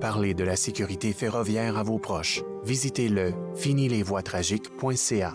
Parlez de la sécurité ferroviaire à vos proches. Visitez le finilesvoiestragiques.ca.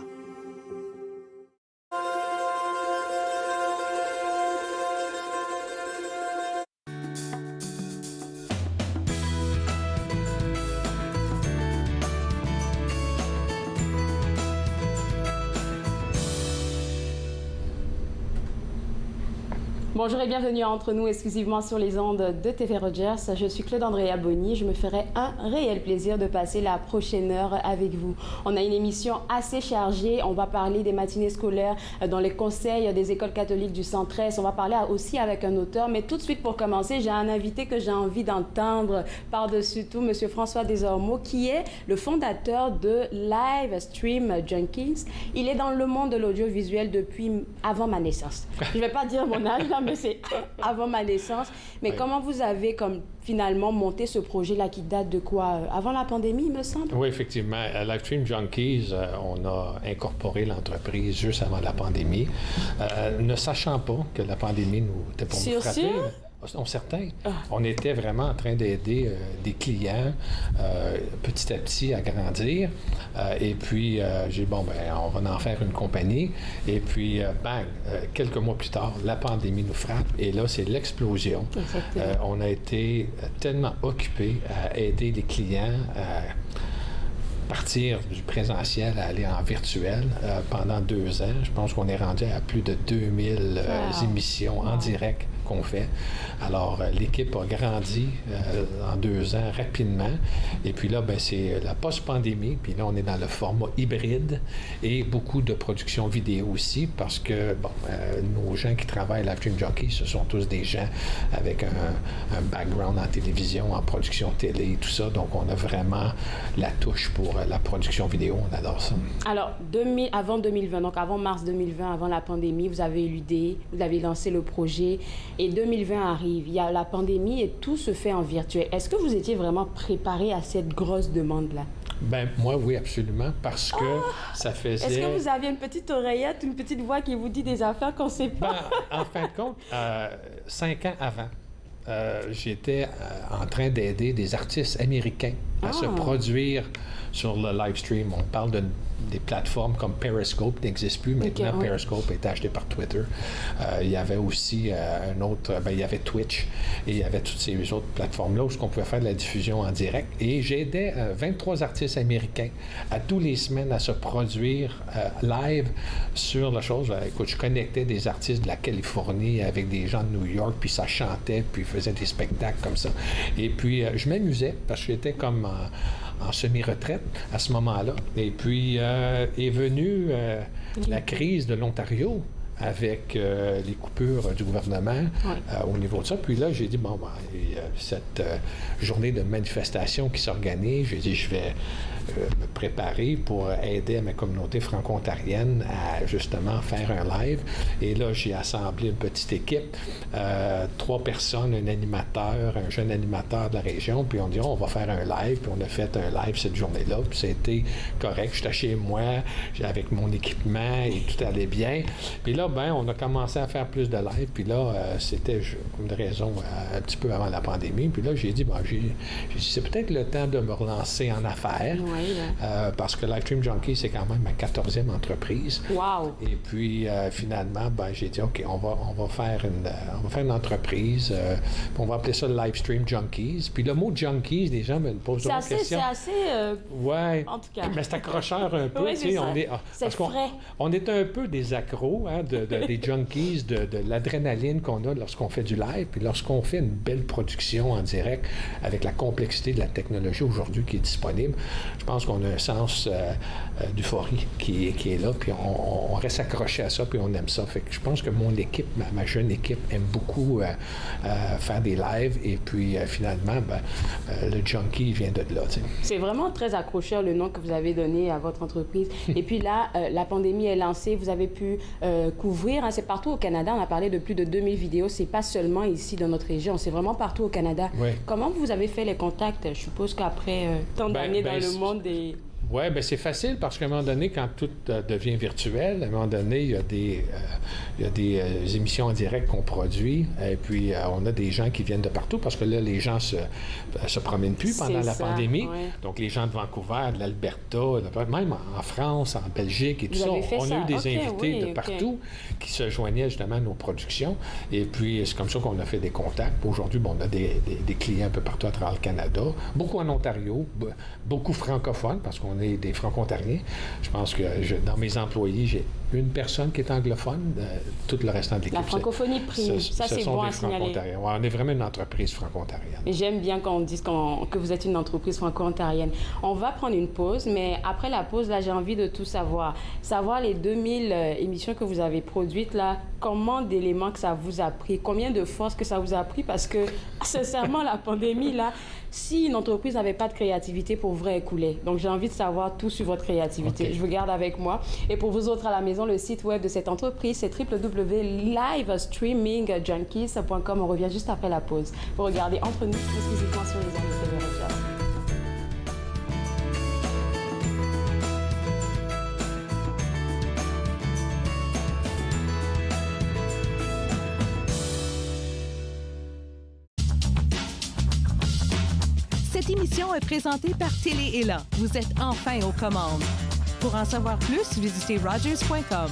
Bonjour et bienvenue à Entre nous, exclusivement sur les ondes de TV Rogers. Je suis Claude Andrea Bonny. Je me ferai un réel plaisir de passer la prochaine heure avec vous. On a une émission assez chargée. On va parler des matinées scolaires dans les conseils des écoles catholiques du Centre-Est. On va parler aussi avec un auteur. Mais tout de suite, pour commencer, j'ai un invité que j'ai envie d'entendre par-dessus tout, M. François Desormeaux, qui est le fondateur de Live Stream Junkies. Il est dans le monde de l'audiovisuel depuis avant ma naissance. Je ne vais pas dire mon âge, là, mais c'est avant ma naissance. Mais oui. Comment vous avez finalement monté ce projet-là qui date de quoi? Avant la pandémie, il me semble? Oui, effectivement. À Livestream Junkies, on a incorporé l'entreprise juste avant la pandémie, ne sachant pas que la pandémie nous était pour nous frapper. On certain. On était vraiment en train d'aider des clients petit à petit à grandir. Et puis, j'ai dit, bon, ben, on va en faire une compagnie. Et puis, bang, quelques mois plus tard, la pandémie nous frappe. Et là, c'est l'explosion. On a été tellement occupés à aider les clients à partir du présentiel à aller en virtuel pendant 2 ans. Je pense qu'on est rendu à plus de 2000 émissions en direct qu'on fait. Alors, l'équipe a grandi en 2 ans rapidement. Et puis là, ben, c'est la post-pandémie. Puis là, on est dans le format hybride et beaucoup de production vidéo aussi parce que, bon, nos gens qui travaillent à Livestream Junkies, ce sont tous des gens avec un background en télévision, en production télé, tout ça. Donc, on a vraiment la touche pour la production vidéo. On adore ça. Alors, avant 2020, donc avant mars 2020, avant la pandémie, vous avez eu l'idée, vous avez lancé le projet. Et 2020 arrive, il y a la pandémie et tout se fait en virtuel. Est-ce que vous étiez vraiment préparé à cette grosse demande-là? Ben moi, oui, absolument, parce que ça faisait... Est-ce que vous aviez une petite oreillette, une petite voix qui vous dit des affaires qu'on ne sait pas? Ben, en fin de compte, 5 ans avant, j'étais en train d'aider des artistes américains à se produire sur le live stream. On parle des plateformes comme Periscope, n'existe plus maintenant. Okay, Periscope a été acheté par Twitter. Il y avait aussi un autre, il y avait Twitch et il y avait toutes ces autres plateformes-là où on pouvait faire de la diffusion en direct. Et j'aidais 23 artistes américains à tous les semaines à se produire live sur la chose. Écoute, je connectais des artistes de la Californie avec des gens de New York, puis ça chantait, puis ils faisaient des spectacles comme ça. Et puis, je m'amusais parce que j'étais comme en semi-retraite à ce moment-là. Et puis, est venue la crise de l'Ontario avec les coupures du gouvernement au niveau de ça. Puis là, j'ai dit, bon, ben, cette journée de manifestation qui s'organise, j'ai dit, je vais me préparer pour aider ma communauté franco-ontarienne à justement faire un live. Et là, j'ai assemblé une petite équipe, 3 personnes, un animateur, un jeune animateur de la région, puis on dit, on va faire un live, puis on a fait un live cette journée-là, puis ça a été correct. J'étais chez moi, avec mon équipement, et tout allait bien. Puis là, ben, on a commencé à faire plus de live, puis là, c'était une raison un petit peu avant la pandémie. Puis là, j'ai dit, bon, j'ai dit, c'est peut-être le temps de me relancer en affaires, parce que Livestream Junkies, c'est quand même ma 14e entreprise. Wow! Et puis, finalement, ben, j'ai dit, OK, on va faire une entreprise, on va appeler ça Livestream Junkies. Puis le mot Junkies, les gens me posent la question. C'est assez... ouais. En tout cas. Mais c'est accrocheur un peu. Oui, c'est ça. C'est frais. On est un peu des accros, hein, des junkies, de l'adrénaline qu'on a lorsqu'on fait du live, puis lorsqu'on fait une belle production en direct avec la complexité de la technologie aujourd'hui qui est disponible. Je pense qu'on a un sens d'euphorie qui est là, puis on reste accroché à ça, puis on aime ça. Fait que je pense que mon équipe, ma jeune équipe, aime beaucoup faire des lives, et puis finalement, ben, le junkie vient de là. T'sais. C'est vraiment très accrocheur le nom que vous avez donné à votre entreprise. Et puis là, la pandémie est lancée, vous avez pu couvrir, hein, c'est partout au Canada, on a parlé de plus de 2000 vidéos, c'est pas seulement ici dans notre région, c'est vraiment partout au Canada. Oui. Comment vous avez fait les contacts? Je suppose qu'après tant d'années dans le monde des... Oui, bien c'est facile parce qu'à un moment donné, quand tout devient virtuel, à un moment donné, il y a des émissions en direct qu'on produit et puis on a des gens qui viennent de partout parce que là, les gens se promènent plus pendant la pandémie. Oui. Donc, les gens de Vancouver, de l'Alberta, même en France, en Belgique et tout ça, on a eu des invités de partout qui se joignaient justement à nos productions. Et puis, c'est comme ça qu'on a fait des contacts. Aujourd'hui, on a des clients un peu partout à travers le Canada, beaucoup en Ontario, beaucoup francophones parce qu'on est des franco-ontariens. Je pense que dans mes employés, j'ai une personne qui est anglophone, tout le restant de l'équipe. La francophonie prime, ça c'est bon à signaler. Ouais, on est vraiment une entreprise franco-ontarienne. Et j'aime bien quand on dit que vous êtes une entreprise franco-ontarienne. On va prendre une pause, mais après la pause, là, j'ai envie de tout savoir. Savoir les 2000 émissions que vous avez produites, là, combien d'éléments que ça vous a pris, combien de force que ça vous a pris, parce que, sincèrement, la pandémie, là, si une entreprise n'avait pas de créativité, pour vrai, elle coulait. Donc, j'ai envie de savoir tout sur votre créativité. Okay. Je vous garde avec moi. Et pour vous autres à la maison, le site web de cette entreprise, c'est www.livestreamingjunkies.com. On revient juste après la pause. Vous regardez Entre nous, exclusivement sur les ondes de TV Rogers. Cette émission est présentée par Télé-Élan. Vous êtes enfin aux commandes. Pour en savoir plus, visitez Rogers.com.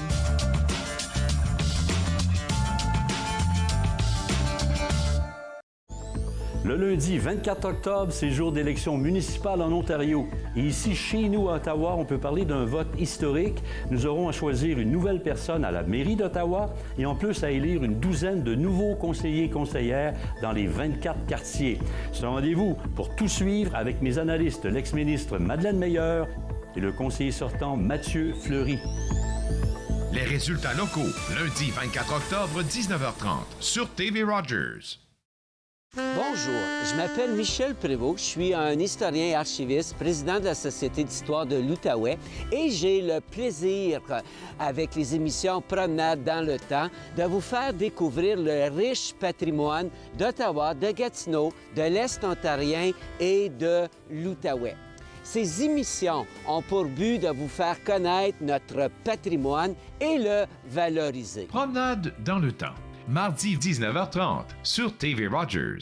Le lundi 24 octobre, c'est jour d'élection municipale en Ontario. Et ici, chez nous, à Ottawa, on peut parler d'un vote historique. Nous aurons à choisir une nouvelle personne à la mairie d'Ottawa et en plus à élire une douzaine de nouveaux conseillers et conseillères dans les 24 quartiers. C'est un rendez-vous pour tout suivre avec mes analystes, l'ex-ministre Madeleine Meilleur et le conseiller sortant Mathieu Fleury. Les résultats locaux, lundi 24 octobre, 19h30, sur TV Rogers. Bonjour, je m'appelle Michel Prévost, je suis un historien et archiviste, président de la Société d'histoire de l'Outaouais et j'ai le plaisir, avec les émissions Promenade dans le temps, de vous faire découvrir le riche patrimoine d'Ottawa, de Gatineau, de l'Est ontarien et de l'Outaouais. Ces émissions ont pour but de vous faire connaître notre patrimoine et le valoriser. Promenade dans le temps. Mardi 19h30 sur TV Rogers.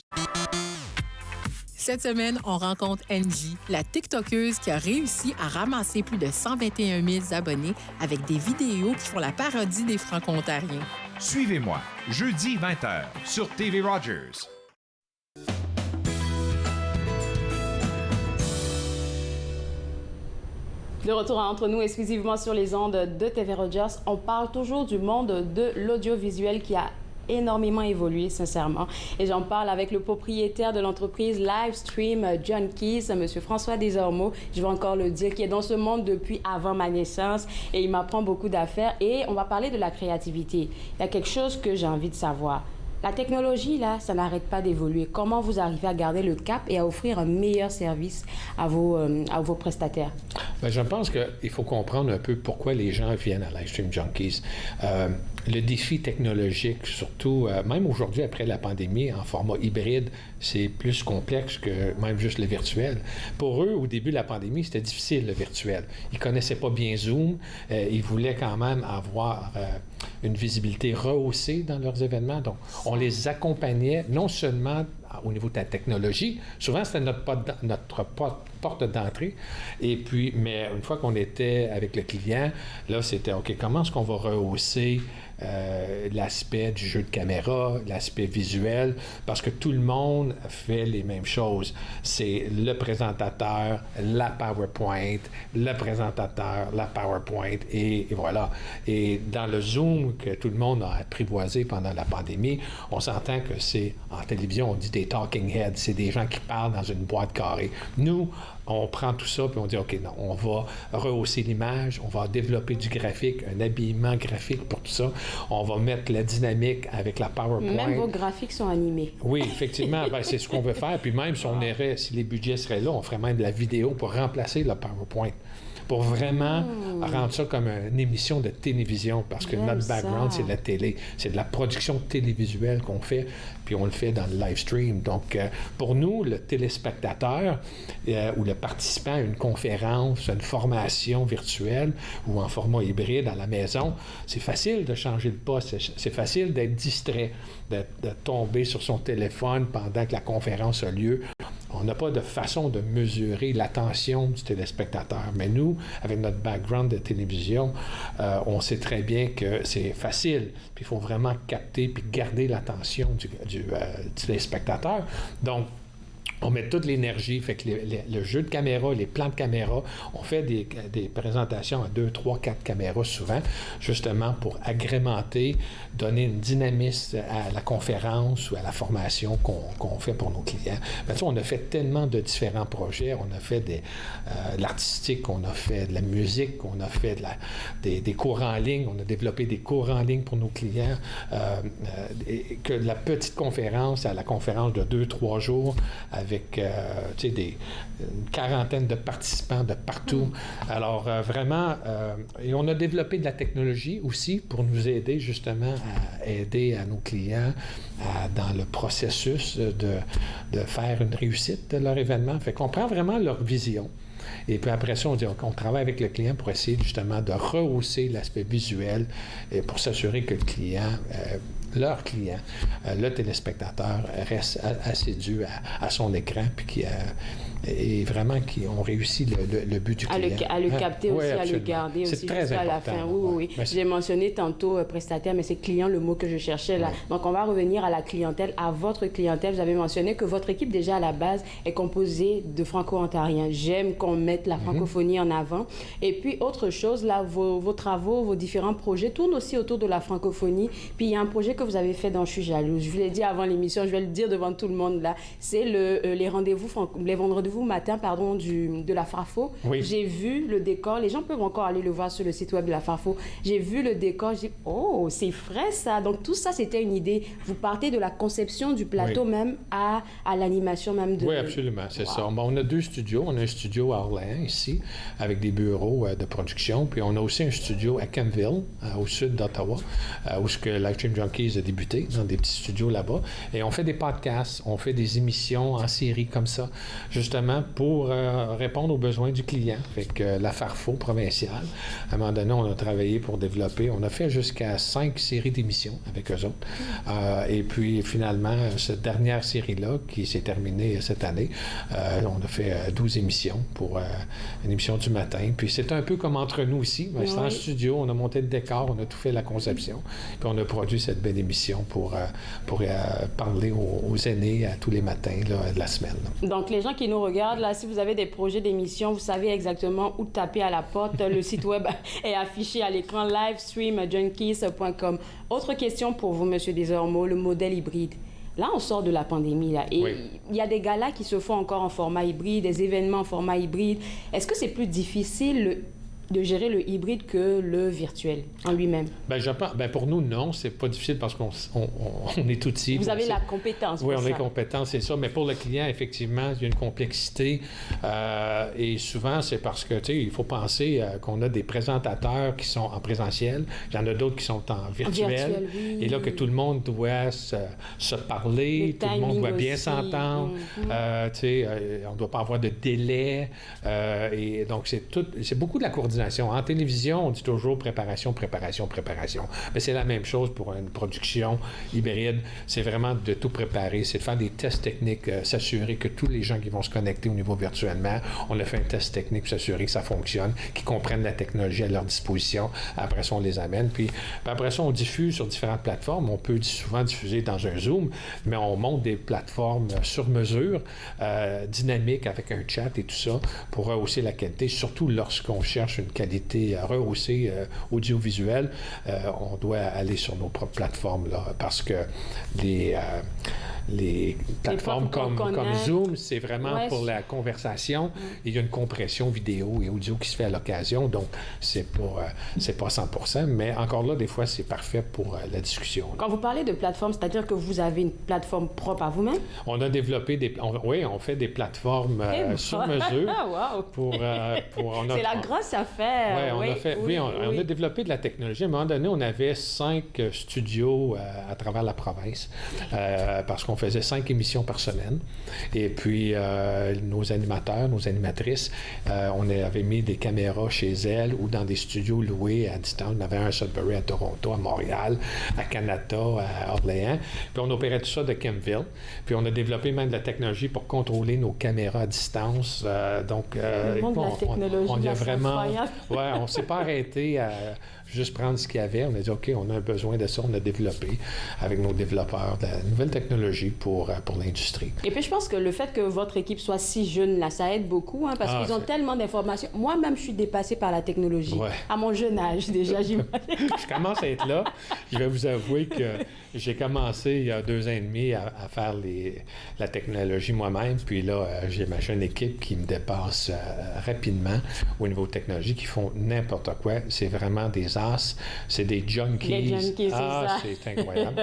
Cette semaine, on rencontre Angie, la TikTokeuse qui a réussi à ramasser plus de 121 000 abonnés avec des vidéos qui font la parodie des Franco-Ontariens. Suivez-moi, jeudi 20h sur TV Rogers. De retour Entre nous, exclusivement sur les ondes de TV Rogers. On parle toujours du monde de l'audiovisuel qui a énormément évolué, sincèrement. Et j'en parle avec le propriétaire de l'entreprise Livestream Junkies, M. François Desormeaux, je vais encore le dire, qui est dans ce monde depuis avant ma naissance et il m'apprend beaucoup d'affaires. Et on va parler de la créativité. Il y a quelque chose que j'ai envie de savoir. La technologie, là, ça n'arrête pas d'évoluer. Comment vous arrivez à garder le cap et à offrir un meilleur service à vos prestataires? Bien, je pense qu'il faut comprendre un peu pourquoi les gens viennent à Livestream Junkies. Le défi technologique, surtout, même aujourd'hui, après la pandémie, en format hybride, c'est plus complexe que même juste le virtuel. Pour eux, au début de la pandémie, c'était difficile, le virtuel. Ils ne connaissaient pas bien Zoom. Ils voulaient quand même avoir une visibilité rehaussée dans leurs événements. Donc, on les accompagnait non seulement au niveau de la technologie, souvent c'était notre porte d'entrée, et puis, mais une fois qu'on était avec le client, là c'était OK, comment est-ce qu'on va rehausser l'aspect du jeu de caméra, l'aspect visuel, parce que tout le monde fait les mêmes choses. C'est le présentateur, la PowerPoint, le présentateur, la PowerPoint, et voilà. Et dans le Zoom que tout le monde a apprivoisé pendant la pandémie, on s'entend que c'est, en télévision, on dit des talking heads, c'est des gens qui parlent dans une boîte carrée. Nous, on prend tout ça puis on dit, OK, non, on va rehausser l'image, on va développer du graphique, un habillement graphique pour tout ça. On va mettre la dynamique avec la PowerPoint. Même vos graphiques sont animés. Oui, effectivement, ben, c'est ce qu'on veut faire. Puis même si les budgets seraient là, on ferait même de la vidéo pour remplacer le PowerPoint. pour vraiment rendre ça comme une émission de télévision, parce que notre background, c'est de la télé, c'est de la production télévisuelle qu'on fait, puis on le fait dans le live stream. Donc, pour nous, le téléspectateur ou le participant à une conférence, une formation virtuelle ou en format hybride à la maison, c'est facile de changer de poste, c'est facile d'être distrait, de tomber sur son téléphone pendant que la conférence a lieu. On n'a pas de façon de mesurer l'attention du téléspectateur. Mais nous, avec notre background de télévision, on sait très bien que c'est facile. Puis il faut vraiment capter puis garder l'attention du téléspectateur. Donc, on met toute l'énergie, fait que le jeu de caméra, les plans de caméra, on fait des présentations à 2, 3, 4 caméras souvent, justement pour agrémenter, donner une dynamisme à la conférence ou à la formation qu'on fait pour nos clients. Mais on a fait tellement de différents projets. On a fait de l'artistique, on a fait de la musique, on a fait des cours en ligne, on a développé des cours en ligne pour nos clients, que la petite conférence à la conférence de 2, 3 jours avec une quarantaine de participants de partout. Alors, vraiment, et on a développé de la technologie aussi pour nous aider justement à aider à nos clients dans le processus de faire une réussite de leur événement. Fait qu'on prend vraiment leur vision. Et puis après ça, on travaille avec le client pour essayer justement de rehausser l'aspect visuel et pour s'assurer que le client, leur client, le téléspectateur, reste assidu à son écran puis et vraiment qu'on réussit le but du client. À le capter aussi, absolument. à le garder aussi jusqu'à la fin. Oui. J'ai mentionné tantôt prestataire, mais c'est client le mot que je cherchais là. Donc, on va revenir à la clientèle, à votre clientèle. Vous avez mentionné que votre équipe, déjà à la base, est composée de franco-ontariens. J'aime qu'on mette la francophonie en avant. Et puis, autre chose, là, vos travaux, vos différents projets tournent aussi autour de la francophonie. Puis, il y a un projet que vous avez fait dont je suis jalouse. Je vous l'ai dit avant l'émission, je vais le dire devant tout le monde là. C'est les rendez-vous, les vendredis matin, de la Farfo. Oui. J'ai vu le décor. Les gens peuvent encore aller le voir sur le site web de la Farfo. J'ai vu le décor. J'ai dit, oh, c'est frais ça. Donc, tout ça, c'était une idée. Vous partez de la conception du plateau même à l'animation même de... Oui, absolument. C'est ça. Bon, on a 2 studios. On a un studio à Orléans, ici, avec des bureaux de production. Puis, on a aussi un studio à Campville, au sud d'Ottawa, où ce que Live Stream Junkies a débuté, dans des petits studios là-bas. Et on fait des podcasts, on fait des émissions en série comme ça, justement pour répondre aux besoins du client. Fait que la Farfo provinciale, à un moment donné, on a travaillé pour développer, on a fait jusqu'à 5 séries d'émissions avec eux autres. Et puis, finalement, cette dernière série-là, qui s'est terminée cette année, on a fait 12 émissions pour une émission du matin. Puis, c'est un peu comme entre nous ici. C'est en studio, on a monté le décor, on a tout fait la conception. Puis, on a produit cette belle émission pour parler aux aînés à tous les matins là, de la semaine. Là. Donc, les gens qui nous regardent, là, si vous avez des projets d'émission, vous savez exactement où taper à la porte. Le site web est affiché à l'écran, livestreamjunkies.com. Autre question pour vous, M. Desormeaux, le modèle hybride. Là, on sort de la pandémie, là, et il y a des galas qui se font encore en format hybride, des événements en format hybride. Est-ce que c'est plus difficile de gérer le hybride que le virtuel en lui-même? Pour nous, non. C'est pas difficile parce qu'on est outils. Vous avez la compétence. Oui, on est compétent, c'est ça. Mais pour le client, effectivement, il y a une complexité. Et souvent, c'est parce que, tu sais, il faut penser qu'on a des présentateurs qui sont en présentiel. Il y en a d'autres qui sont en virtuel. Et là, que tout le monde doit se parler, tout le monde doit bien s'entendre. Tu sais, on ne doit pas avoir de délai. Et donc, c'est beaucoup de la coordination. En télévision, on dit toujours préparation. Mais c'est la même chose pour une production hybride. C'est vraiment de tout préparer. C'est de faire des tests techniques, s'assurer que tous les gens qui vont se connecter au niveau virtuellement, on a fait un test technique pour s'assurer que ça fonctionne, qu'ils comprennent la technologie à leur disposition. Après ça, on les amène. Puis après ça, on diffuse sur différentes plateformes. On peut souvent diffuser dans un Zoom, mais on monte des plateformes sur mesure, dynamiques, avec un chat et tout ça, pour rehausser la qualité, surtout lorsqu'on cherche une une qualité rehaussée audiovisuelle, on doit aller sur nos propres plateformes, là, parce que les plateformes comme Zoom, c'est vraiment pour la conversation. Il y a une compression vidéo et audio qui se fait à l'occasion, donc c'est pas 100%, mais encore là, des fois, c'est parfait pour la discussion. Quand vous parlez de plateforme, c'est-à-dire que vous avez une plateforme propre à vous-même? On a développé on fait des plateformes sur mesure. Wow. C'est la grosse affaire. On a développé de la technologie. À un moment donné, on avait 5 studios à travers la province parce qu'on faisait 5 émissions par semaine. Et puis, nos animateurs, nos animatrices, on avait mis des caméras chez elles ou dans des studios loués à distance. On avait un à Sudbury, à Toronto, à Montréal, à Canada, à Orléans. Puis on opérait tout ça de Kempville. Puis on a développé même de la technologie pour contrôler nos caméras à distance. Le monde de la technologie, on y a vraiment... incroyable. On ne s'est pas arrêté à juste prendre ce qu'il y avait. On a dit, OK, on a un besoin de ça. On a développé avec nos développeurs de la nouvelle technologie pour l'industrie. Et puis, je pense que le fait que votre équipe soit si jeune, là, ça aide beaucoup, hein, parce qu'ils ont tellement d'informations. Moi-même, je suis dépassée par la technologie. À mon jeune âge, déjà, j'imagine. Je commence à être là. Je vais vous avouer que j'ai commencé il y a 2 ans et demi à faire la technologie moi-même. Puis là, j'ai ma jeune équipe qui me dépasse rapidement au niveau technologie, qui font n'importe quoi. C'est vraiment des as. C'est des junkies. Les junkies, c'est ça. C'est incroyable.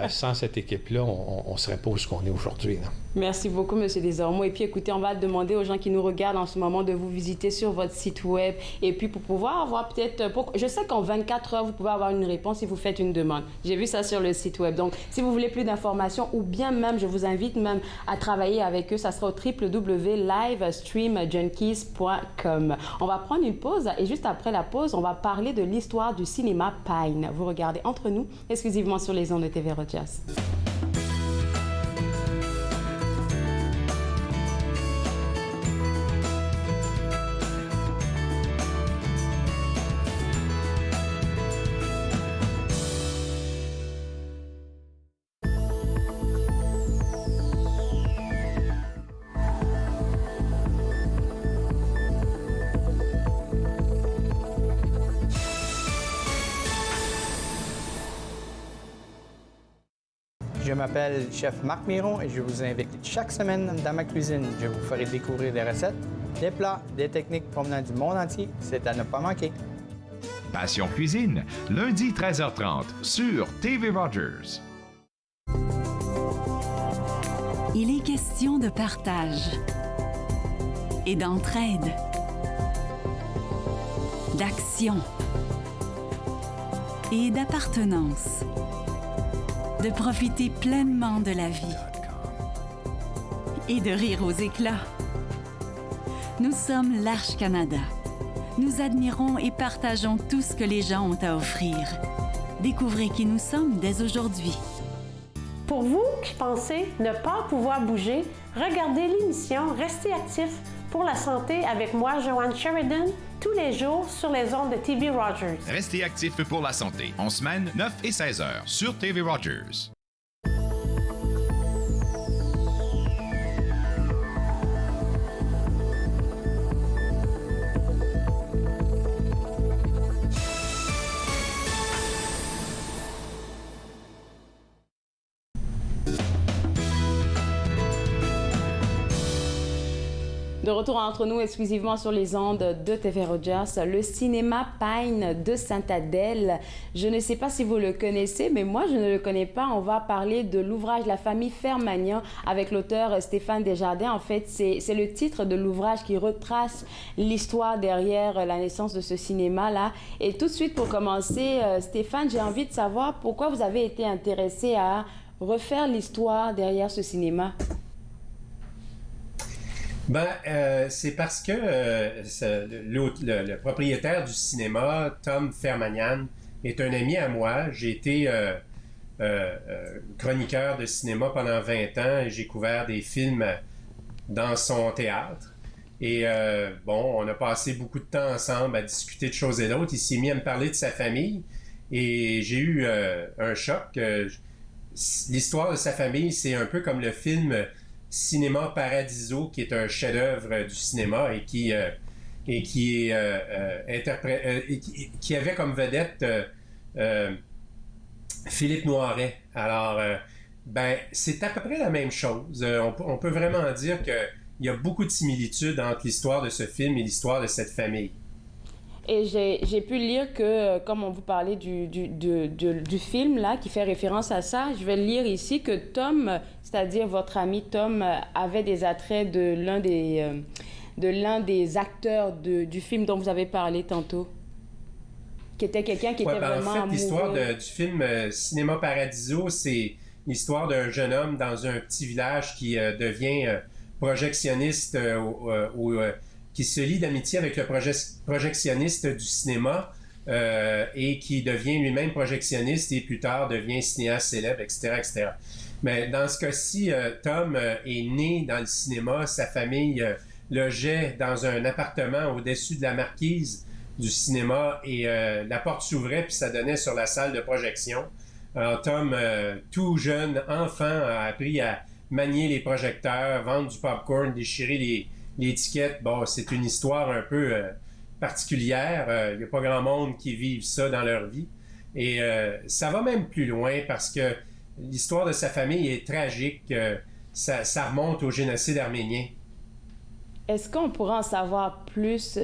Sans cette équipe-là, on ne serait pas où ce qu'on est aujourd'hui. Là. Merci beaucoup, M. Desormeaux. Et puis, écoutez, on va demander aux gens qui nous regardent en ce moment de vous visiter sur votre site web. Et puis, pour pouvoir avoir peut-être... Je sais qu'en 24 heures, vous pouvez avoir une réponse si vous faites une demande. J'ai vu ça sur le site web. Donc, si vous voulez plus d'informations ou bien même, je vous invite même à travailler avec eux, ça sera au www.livestreamjunkies.com. On va prendre une pause et juste après la pause, on va parler de l'histoire du cinéma Pine. Vous regardez Entre nous, exclusivement sur les ondes de TV Rogers. Je m'appelle Chef Marc Miron et je vous invite chaque semaine dans ma cuisine. Je vous ferai découvrir des recettes, des plats, des techniques provenant du monde entier. C'est à ne pas manquer. Passion Cuisine, lundi 13h30 sur TV Rogers. Il est question de partage et d'entraide, d'action et d'appartenance. De profiter pleinement de la vie et de rire aux éclats. Nous sommes l'Arche Canada. Nous admirons et partageons tout ce que les gens ont à offrir. Découvrez qui nous sommes dès aujourd'hui. Pour vous qui pensez ne pas pouvoir bouger, regardez l'émission Restez actifs pour la santé avec moi, Joanne Sheridan, tous les jours sur les ondes de TV Rogers. Restez actifs pour la santé, en semaine 9 et 16 heures sur TV Rogers. De retour entre nous exclusivement sur les ondes de TV Rogers, le cinéma Pine de Sainte-Adèle. Je ne sais pas si vous le connaissez, mais moi je ne le connais pas. On va parler de l'ouvrage La famille Fermagnan avec l'auteur Stéphane Desjardins. En fait, c'est le titre de l'ouvrage qui retrace l'histoire derrière la naissance de ce cinéma-là. Et tout de suite, pour commencer, Stéphane, j'ai envie de savoir pourquoi vous avez été intéressé à refaire l'histoire derrière ce cinéma. C'est parce que le propriétaire du cinéma, Tom Fermagnan, est un ami à moi. J'ai été chroniqueur de cinéma pendant 20 ans et j'ai couvert des films dans son théâtre. Et on a passé beaucoup de temps ensemble à discuter de choses et d'autres. Il s'est mis à me parler de sa famille et j'ai eu un choc. L'histoire de sa famille, c'est un peu comme le film Cinéma Paradiso, qui est un chef-d'œuvre du cinéma et qui et qui avait comme vedette Philippe Noiret. Alors, c'est à peu près la même chose. On peut vraiment dire qu'il y a beaucoup de similitudes entre l'histoire de ce film et l'histoire de cette famille. Et j'ai pu lire que, comme on vous parlait du film là, qui fait référence à ça, je vais lire ici que Tom, c'est-à-dire votre ami Tom, avait des attraits de l'un des acteurs du film dont vous avez parlé tantôt, qui était quelqu'un qui était vraiment amoureux. En fait, l'histoire du film Cinéma Paradiso, c'est l'histoire d'un jeune homme dans un petit village qui devient projectionniste qui se lie d'amitié avec le projectionniste du cinéma et qui devient lui-même projectionniste et plus tard devient cinéaste célèbre, etc., etc. Mais dans ce cas-ci, Tom est né dans le cinéma. Sa famille logeait dans un appartement au-dessus de la marquise du cinéma et la porte s'ouvrait puis ça donnait sur la salle de projection. Alors Tom, tout jeune enfant, a appris à manier les projecteurs, vendre du popcorn, déchirer l'étiquette. Bon, c'est une histoire un peu particulière. Il n'y a pas grand monde qui vive ça dans leur vie. Et ça va même plus loin parce que l'histoire de sa famille est tragique. Ça remonte au génocide arménien. Est-ce qu'on pourrait en savoir plus?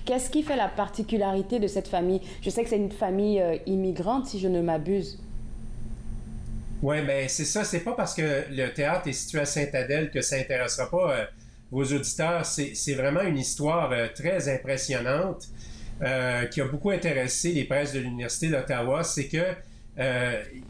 Qu'est-ce qui fait la particularité de cette famille? Je sais que c'est une famille immigrante, si je ne m'abuse. Oui, bien, c'est ça. C'est pas parce que le théâtre est situé à Sainte-Adèle que ça n'intéressera pas vos auditeurs. C'est vraiment une histoire très impressionnante qui a beaucoup intéressé les presses de l'Université d'Ottawa. C'est que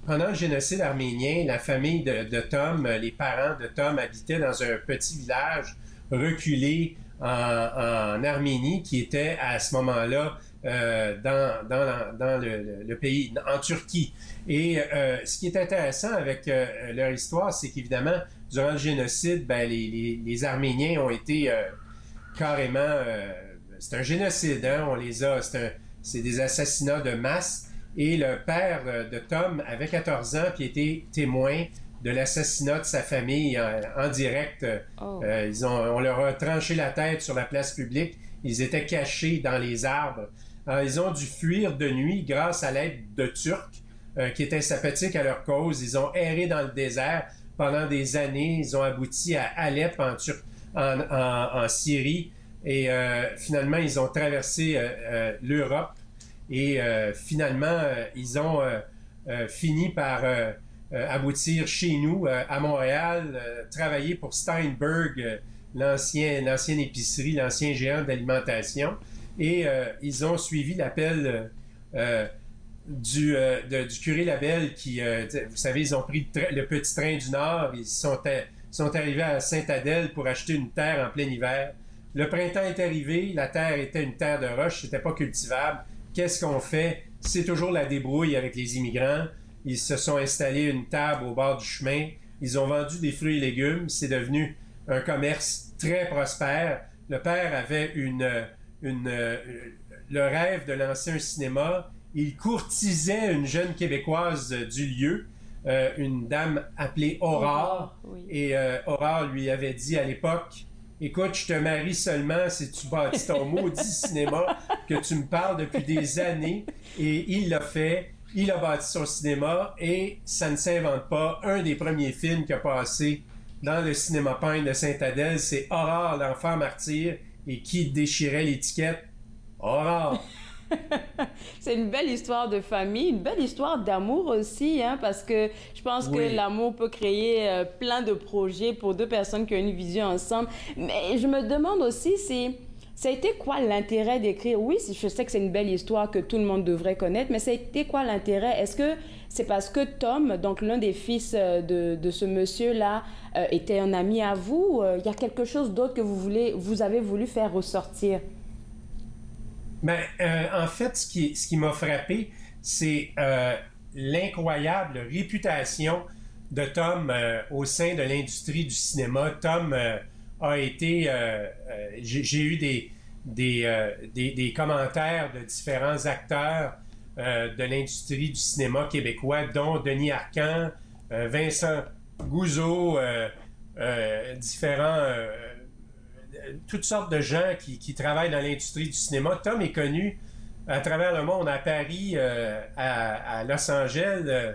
pendant le génocide arménien, la famille de Tom, les parents de Tom habitaient dans un petit village reculé en Arménie qui était à ce moment-là dans le pays, en Turquie. Et ce qui est intéressant avec leur histoire, c'est qu'évidemment, durant le génocide, les Arméniens ont été carrément... c'est un génocide, hein? On les a... C'est des assassinats de masse. Et le père de Tom avait 14 ans puis était témoin de l'assassinat de sa famille en direct. On leur a tranché la tête sur la place publique. Ils étaient cachés dans les arbres. Alors, ils ont dû fuir de nuit grâce à l'aide de Turcs qui étaient sympathiques à leur cause. Ils ont erré dans le désert pendant des années. Ils ont abouti à Alep en Syrie. Et finalement, ils ont traversé l'Europe. Et finalement, ils ont fini par aboutir chez nous, à Montréal, travailler pour Steinberg, l'ancienne épicerie, l'ancien géant d'alimentation. Et ils ont suivi l'appel du curé Labelle qui, vous savez, ils ont pris le petit train du Nord. Ils sont arrivés à Sainte-Adèle pour acheter une terre en plein hiver. Le printemps est arrivé, la terre était une terre de roche, c'était pas cultivable. Qu'est-ce qu'on fait? C'est toujours la débrouille avec les immigrants. Ils se sont installés une table au bord du chemin. Ils ont vendu des fruits et légumes. C'est devenu un commerce très prospère. Le père avait le rêve de lancer un cinéma. Il courtisait une jeune Québécoise du lieu, une dame appelée Aurore. Oui. Et Aurore lui avait dit à l'époque... Écoute, je te marie seulement si tu bâtis ton maudit cinéma que tu me parles depuis des années. Et il l'a fait. Il a bâti son cinéma et ça ne s'invente pas. Un des premiers films qui a passé dans le cinéma Pine de Sainte-Adèle, c'est Aurore, l'enfant martyr. Et qui déchirait l'étiquette? Aurore! C'est une belle histoire de famille, une belle histoire d'amour aussi, hein, parce que je pense que l'amour peut créer plein de projets pour deux personnes qui ont une vision ensemble. Mais je me demande aussi, ça a été quoi l'intérêt d'écrire? Oui, je sais que c'est une belle histoire que tout le monde devrait connaître, mais ça a été quoi l'intérêt? Est-ce que c'est parce que Tom, donc l'un des fils de ce monsieur-là, était un ami à vous? Il y a quelque chose d'autre que vous avez voulu faire ressortir? Ben, en fait, ce qui m'a frappé, c'est l'incroyable réputation de Tom au sein de l'industrie du cinéma. Tom a été... j'ai eu des commentaires de différents acteurs de l'industrie du cinéma québécois, dont Denis Arcand, Vincent Gouzeau, différents toutes sortes de gens qui travaillent dans l'industrie du cinéma. Tom est connu à travers le monde, à Paris, à Los Angeles.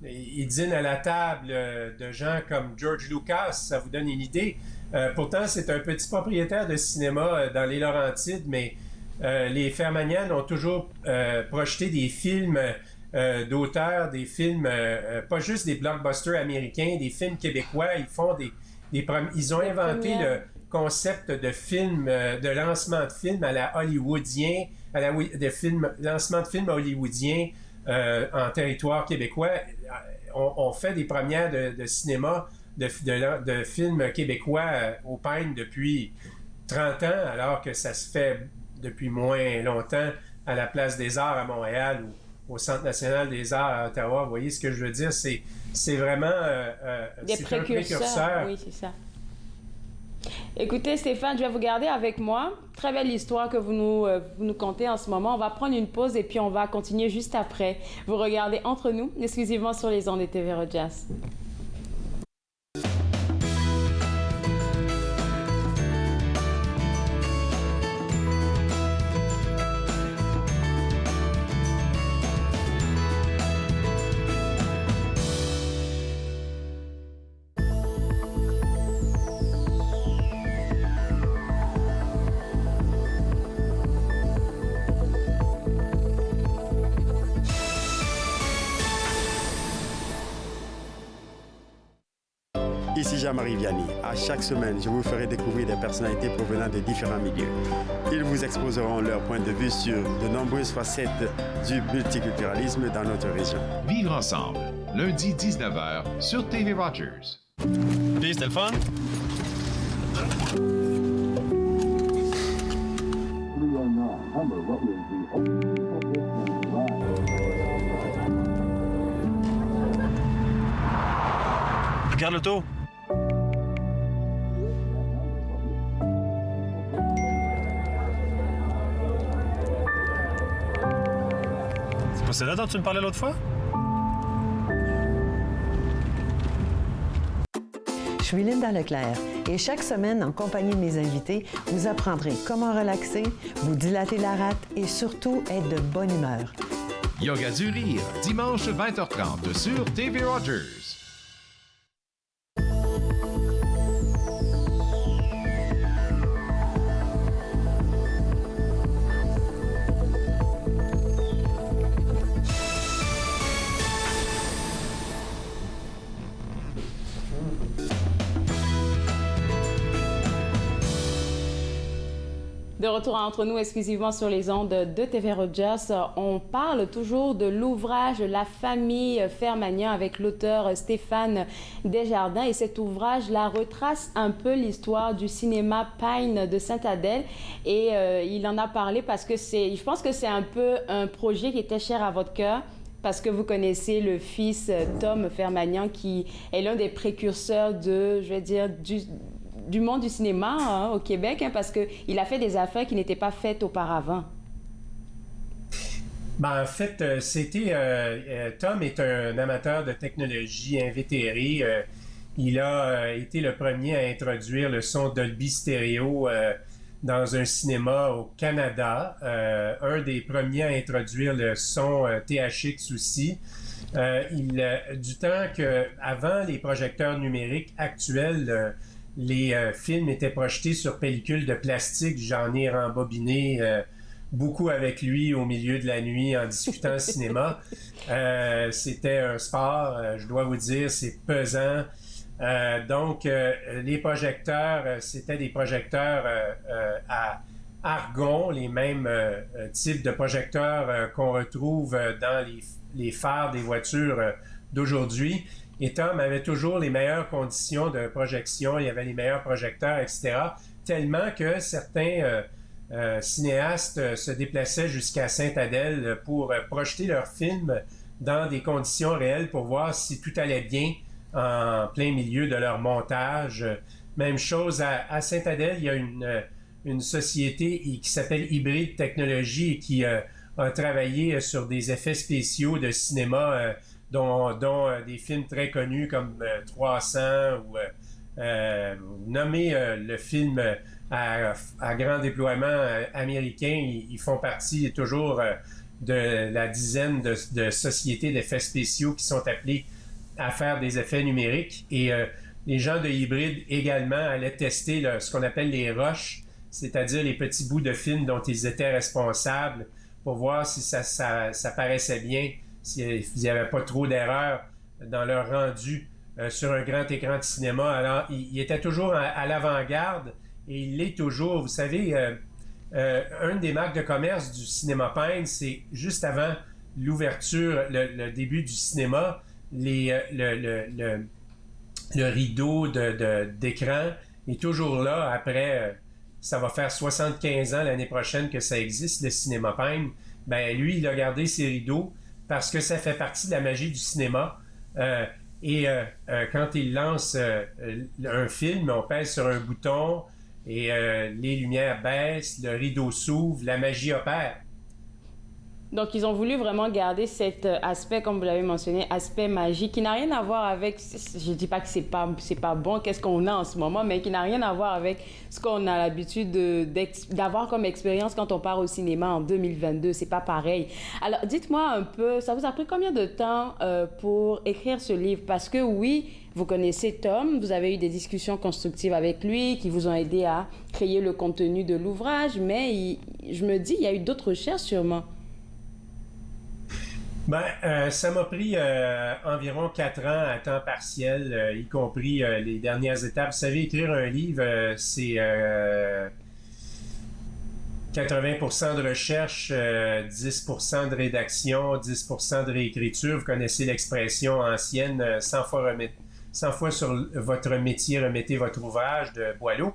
Il dîne à la table de gens comme George Lucas, ça vous donne une idée. Pourtant, c'est un petit propriétaire de cinéma dans les Laurentides, mais les Fermanian ont toujours projeté des films d'auteurs, des films, pas juste des blockbusters américains, des films québécois. Ils ont inventé le concept de film, de lancement de film à la hollywoodien, lancement de film hollywoodien en territoire québécois. On fait des premières de cinéma, de films québécois au Pine depuis 30 ans, alors que ça se fait depuis moins longtemps à la Place des Arts à Montréal ou au Centre national des arts à Ottawa. Vous voyez ce que je veux dire? C'est vraiment des précurseurs. Oui, c'est ça. Écoutez, Stéphane, je vais vous garder avec moi. Très belle histoire que vous nous contez en ce moment. On va prendre une pause et puis on va continuer juste après. Vous regardez Entre nous, exclusivement sur les ondes de TV Rogers. Ici Jean-Marie Vianney. À chaque semaine, je vous ferai découvrir des personnalités provenant de différents milieux. Ils vous exposeront leur point de vue sur de nombreuses facettes du multiculturalisme dans notre région. Vivre ensemble, lundi 19h sur TV Rogers. Puis, c'était le fun? Regarde l'auto. C'est là dont tu me parlais l'autre fois? Je suis Linda Leclerc et chaque semaine, en compagnie de mes invités, vous apprendrez comment relaxer, vous dilater la rate et surtout être de bonne humeur. Yoga du rire, dimanche 20h30 sur TV Rogers. De retour Entre nous, exclusivement sur les ondes de TV Rogers. On parle toujours de l'ouvrage La famille Fermanian avec l'auteur Stéphane Desjardins. Et cet ouvrage-là retrace un peu l'histoire du cinéma Pine de Sainte-Adèle. Et il en a parlé parce que je pense que c'est un peu un projet qui était cher à votre cœur. Parce que vous connaissez le fils Tom Fermanian qui est l'un des précurseurs du monde du cinéma au Québec, parce qu'il a fait des affaires qui n'étaient pas faites auparavant. En fait, Tom est un amateur de technologie invétéré. Il a été le premier à introduire le son Dolby Stereo dans un cinéma au Canada. Un des premiers à introduire le son THX aussi. Du temps qu'avant les projecteurs numériques actuels, les films étaient projetés sur pellicule de plastique. J'en ai rembobiné beaucoup avec lui au milieu de la nuit en discutant cinéma. C'était un sport, je dois vous dire, c'est pesant. Donc, les projecteurs, c'était des projecteurs à argon, les mêmes types de projecteurs qu'on retrouve dans les phares des voitures d'aujourd'hui. Et Tom avait toujours les meilleures conditions de projection, il y avait les meilleurs projecteurs, etc. Tellement que certains cinéastes se déplaçaient jusqu'à Sainte-Adèle pour projeter leurs films dans des conditions réelles pour voir si tout allait bien en plein milieu de leur montage. Même chose à Sainte-Adèle, il y a une société qui s'appelle Hybride Technologies et qui a travaillé sur des effets spéciaux de cinéma dont des films très connus comme 300 ou Nommez le film à grand déploiement américain, ils font partie toujours de la dizaine de sociétés d'effets spéciaux qui sont appelées à faire des effets numériques. Et les gens de Hybrid également allaient tester ce qu'on appelle les rushs, c'est-à-dire les petits bouts de film dont ils étaient responsables pour voir si ça paraissait bien, s'il n'y avait pas trop d'erreurs dans leur rendu sur un grand écran de cinéma. Alors, il était toujours à l'avant-garde et il l'est toujours. Vous savez, une des marques de commerce du Cinéma Pine, c'est juste avant l'ouverture, le début du cinéma, le rideau d'écran est toujours là après... ça va faire 75 ans l'année prochaine que ça existe, le Cinéma Pine. Ben lui, il a gardé ses rideaux parce que ça fait partie de la magie du cinéma. Quand il lance un film, on pèse sur un bouton et les lumières baissent, le rideau s'ouvre, la magie opère. Donc, ils ont voulu vraiment garder cet aspect, comme vous l'avez mentionné, aspect magique, qui n'a rien à voir avec, je ne dis pas que c'est pas bon, qu'est-ce qu'on a en ce moment, mais qui n'a rien à voir avec ce qu'on a l'habitude d'avoir comme expérience quand on part au cinéma en 2022. C'est pas pareil. Alors, dites-moi un peu, ça vous a pris combien de temps pour écrire ce livre? Parce que oui, vous connaissez Tom, vous avez eu des discussions constructives avec lui qui vous ont aidé à créer le contenu de l'ouvrage, mais je me dis, il y a eu d'autres recherches sûrement. Ça m'a pris environ 4 ans à temps partiel, y compris les dernières étapes. Vous savez, écrire un livre, c'est 80% de recherche, 10% de rédaction, 10% de réécriture. Vous connaissez l'expression ancienne, 100 fois sur votre métier, remettez votre ouvrage de Boileau.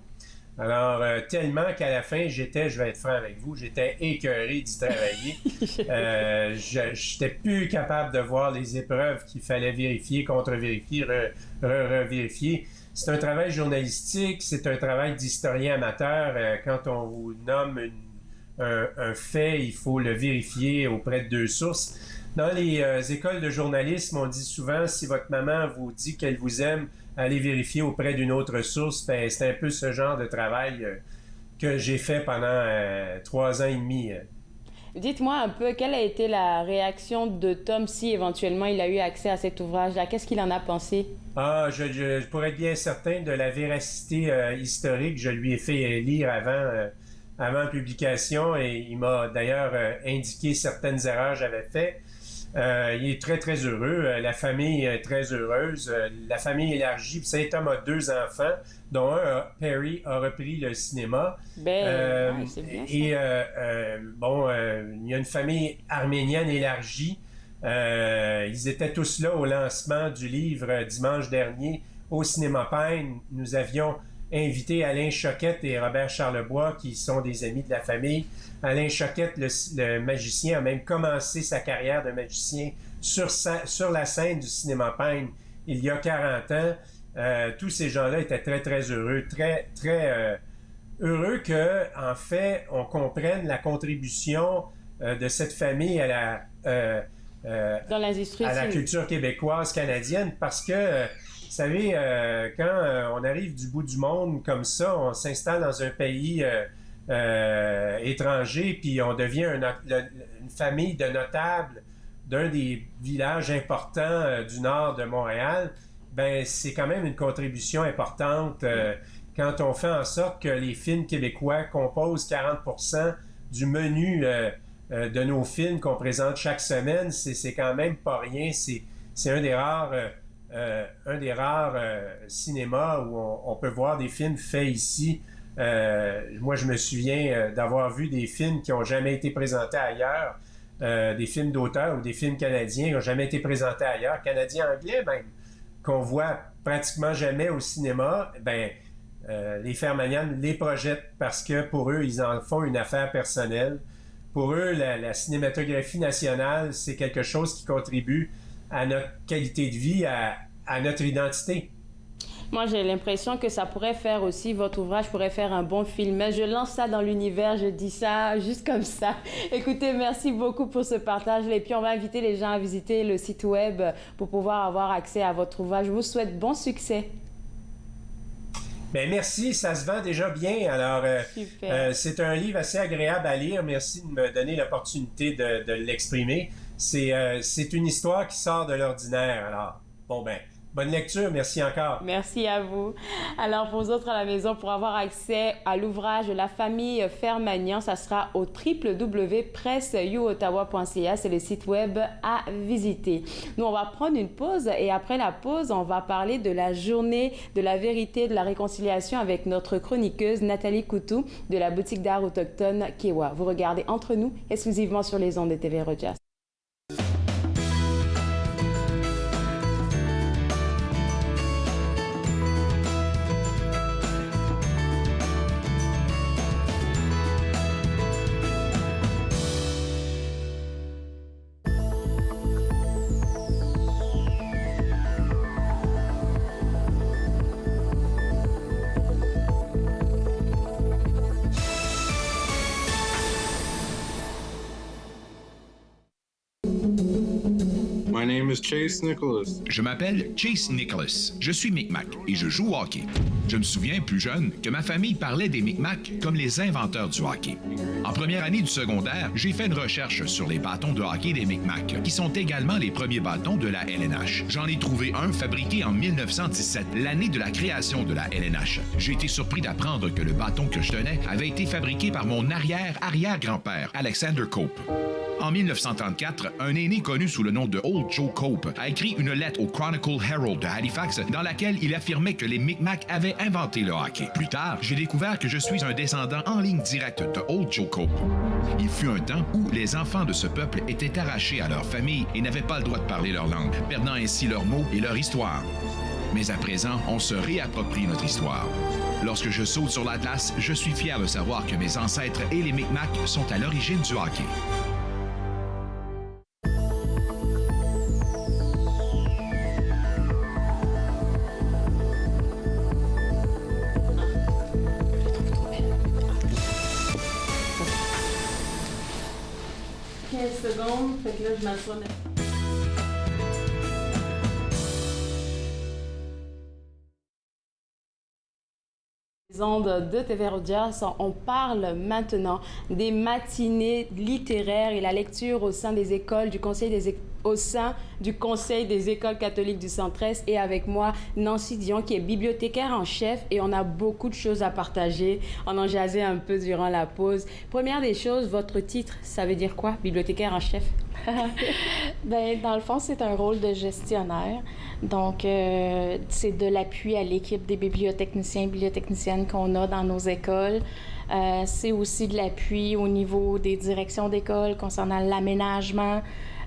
Alors, tellement qu'à la fin, je vais être franc avec vous, j'étais écœuré d'y travailler. J'étais plus capable de voir les épreuves qu'il fallait vérifier, contre-vérifier, revérifier. C'est un travail journalistique, c'est un travail d'historien amateur. Quand on vous nomme un fait, il faut le vérifier auprès de 2 sources. Dans les écoles de journalisme, on dit souvent, si votre maman vous dit qu'elle vous aime, allez vérifier auprès d'une autre source. Ben, c'est un peu ce genre de travail que j'ai fait pendant 3 ans et demi. Dites-moi un peu, quelle a été la réaction de Tom si éventuellement il a eu accès à cet ouvrage-là? Qu'est-ce qu'il en a pensé? Pour être bien certain de la véracité historique, je lui ai fait lire avant publication et il m'a d'ailleurs indiqué certaines erreurs que j'avais faites. Il est très, très heureux. La famille est très heureuse. La famille élargie. Vous savez, Tom a 2 enfants, dont un, Perry, a repris le cinéma. C'est bien ça. Et il y a une famille arménienne élargie. Ils étaient tous là au lancement du livre dimanche dernier au Cinéma Pine. Nous avions invité Alain Choquette et Robert Charlebois, qui sont des amis de la famille. Alain Choquette, le magicien, a même commencé sa carrière de magicien sur la scène du Cinéma Pine il y a 40 ans. Tous ces gens-là étaient très, très heureux, très, très heureux que, en fait, on comprenne la contribution de cette famille à dans l'industrie à la culture québécoise, canadienne, parce que vous savez, quand on arrive du bout du monde comme ça, on s'installe dans un pays étranger, puis on devient une famille de notables d'un des villages importants du nord de Montréal, ben c'est quand même une contribution importante quand on fait en sorte que les films québécois composent 40% du menu de nos films qu'on présente chaque semaine. C'est quand même pas rien. C'est un des rares cinémas où on peut voir des films faits ici. Moi, je me souviens d'avoir vu des films qui n'ont jamais été présentés ailleurs, des films d'auteur ou des films canadiens qui n'ont jamais été présentés ailleurs, canadiens-anglais même, qu'on voit pratiquement jamais au cinéma. Les Fermanian les projettent parce que pour eux, ils en font une affaire personnelle. Pour eux, la cinématographie nationale, c'est quelque chose qui contribue à notre qualité de vie, à notre identité. Moi, j'ai l'impression que ça pourrait faire aussi, votre ouvrage pourrait faire un bon film. Mais je lance ça dans l'univers, je dis ça juste comme ça. Écoutez, merci beaucoup pour ce partage. Et puis, on va inviter les gens à visiter le site web pour pouvoir avoir accès à votre ouvrage. Je vous souhaite bon succès. Ben merci, ça se vend déjà bien. Alors, c'est un livre assez agréable à lire. Merci de me donner l'opportunité de l'exprimer. C'est une histoire qui sort de l'ordinaire. Alors, bonne lecture. Merci encore. Merci à vous. Alors, pour vous autres à la maison, pour avoir accès à l'ouvrage de la famille Fermagnan, ça sera au www.presseyouottawa.ca. C'est le site web à visiter. Nous, on va prendre une pause et après la pause, on va parler de la journée de la vérité, de la réconciliation avec notre chroniqueuse Nathalie Coutou de la boutique d'art autochtone Kewa. Vous regardez Entre nous, exclusivement sur les ondes de TV Rogers. My name is Chase Nicholas. Je m'appelle Chase Nicholas. Je suis Micmac et je joue au hockey. Je me souviens, plus jeune, que ma famille parlait des Micmacs comme les inventeurs du hockey. En première année du secondaire, j'ai fait une recherche sur les bâtons de hockey des Micmacs, qui sont également les premiers bâtons de la LNH. J'en ai trouvé un fabriqué en 1917, l'année de la création de la LNH. J'ai été surpris d'apprendre que le bâton que je tenais avait été fabriqué par mon arrière-arrière-grand-père, Alexander Cope. En 1934, un aîné connu sous le nom de Old Joe Cope a écrit une lettre au Chronicle Herald de Halifax dans laquelle il affirmait que les Micmacs avaient inventé le hockey. Plus tard, j'ai découvert que je suis un descendant en ligne directe de Old Joe Cope. Il fut un temps où les enfants de ce peuple étaient arrachés à leur famille et n'avaient pas le droit de parler leur langue, perdant ainsi leurs mots et leur histoire. Mais à présent, on se réapproprie notre histoire. Lorsque je saute sur l'Atlas, je suis fier de savoir que mes ancêtres et les Micmacs sont à l'origine du hockey. Secondes, fait que là, je m'assois. Les ondes de TV Rogers, on parle maintenant des matinées littéraires et la lecture au sein des écoles du Conseil des écoles catholiques du Centre-Est, et avec moi Nancy Dion qui est bibliothécaire en chef, et on a beaucoup de choses à partager. On en jasait un peu durant la pause. Première des choses, votre titre, ça veut dire quoi, bibliothécaire en chef? Bien, dans le fond, c'est un rôle de gestionnaire. Donc, c'est de l'appui à l'équipe des bibliotechniciens et bibliotechniciennes qu'on a dans nos écoles. C'est aussi de l'appui au niveau des directions d'école concernant l'aménagement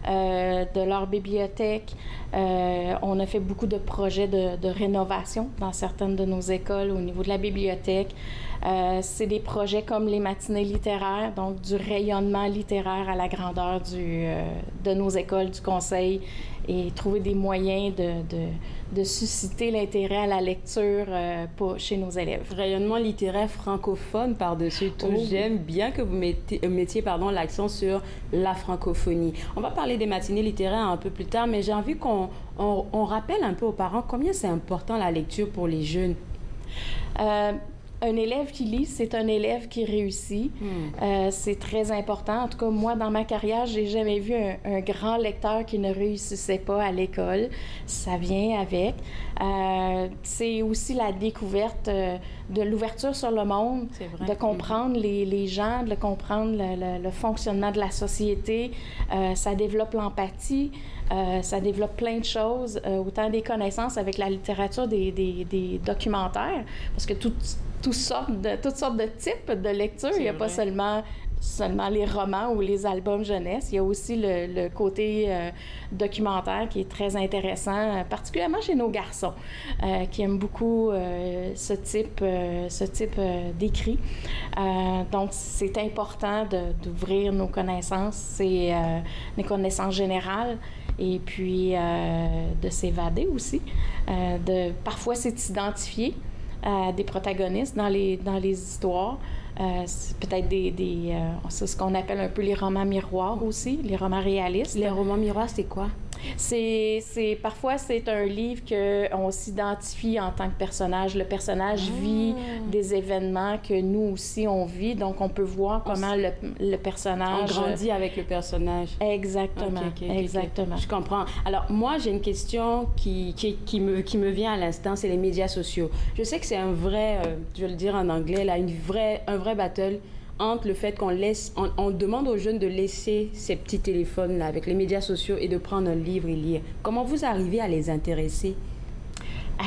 de leur bibliothèque. On a fait beaucoup de projets de rénovation dans certaines de nos écoles au niveau de la bibliothèque. C'est des projets comme les matinées littéraires, donc du rayonnement littéraire à la grandeur de nos écoles du Conseil, et trouver des moyens de susciter l'intérêt à la lecture chez nos élèves. Rayonnement littéraire francophone par-dessus tout. Oh. J'aime bien que vous mettiez l'accent sur la francophonie. On va parler des matinées littéraires un peu plus tard, mais j'ai envie qu'on rappelle un peu aux parents combien c'est important la lecture pour les jeunes. Un élève qui lit, c'est un élève qui réussit. C'est très important. En tout cas, moi, dans ma carrière, j'ai jamais vu un grand lecteur qui ne réussissait pas à l'école. Ça vient avec. C'est aussi la découverte de l'ouverture sur le monde, de comprendre les gens, de comprendre le fonctionnement de la société. Ça développe l'empathie. Ça développe plein de choses, autant des connaissances avec la littérature, des documentaires, parce que toutes sortes de types de lecture. Il n'y a pas seulement les romans ou les albums jeunesse. Il y a aussi le côté documentaire qui est très intéressant, particulièrement chez nos garçons, qui aiment beaucoup ce type d'écrit. Donc, c'est important d'ouvrir nos connaissances, les connaissances générales, et puis de s'évader aussi. Parfois, c'est s'identifier à des protagonistes dans les histoires. C'est peut-être c'est ce qu'on appelle un peu les romans miroirs aussi, les romans réalistes. Les romans miroirs, c'est quoi? Parfois, c'est un livre qu'on s'identifie en tant que personnage. Le personnage vit des événements que nous aussi, on vit. Donc, on peut voir comment le personnage... On grandit avec le personnage. Exactement. Exactement. Je comprends. Alors, moi, j'ai une question qui me vient à l'instant, c'est les médias sociaux. Je sais que c'est un vrai, je vais le dire en anglais, là, un vrai battle entre le fait on demande aux jeunes de laisser ces petits téléphones-là avec les médias sociaux et de prendre un livre et lire. Comment vous arrivez à les intéresser?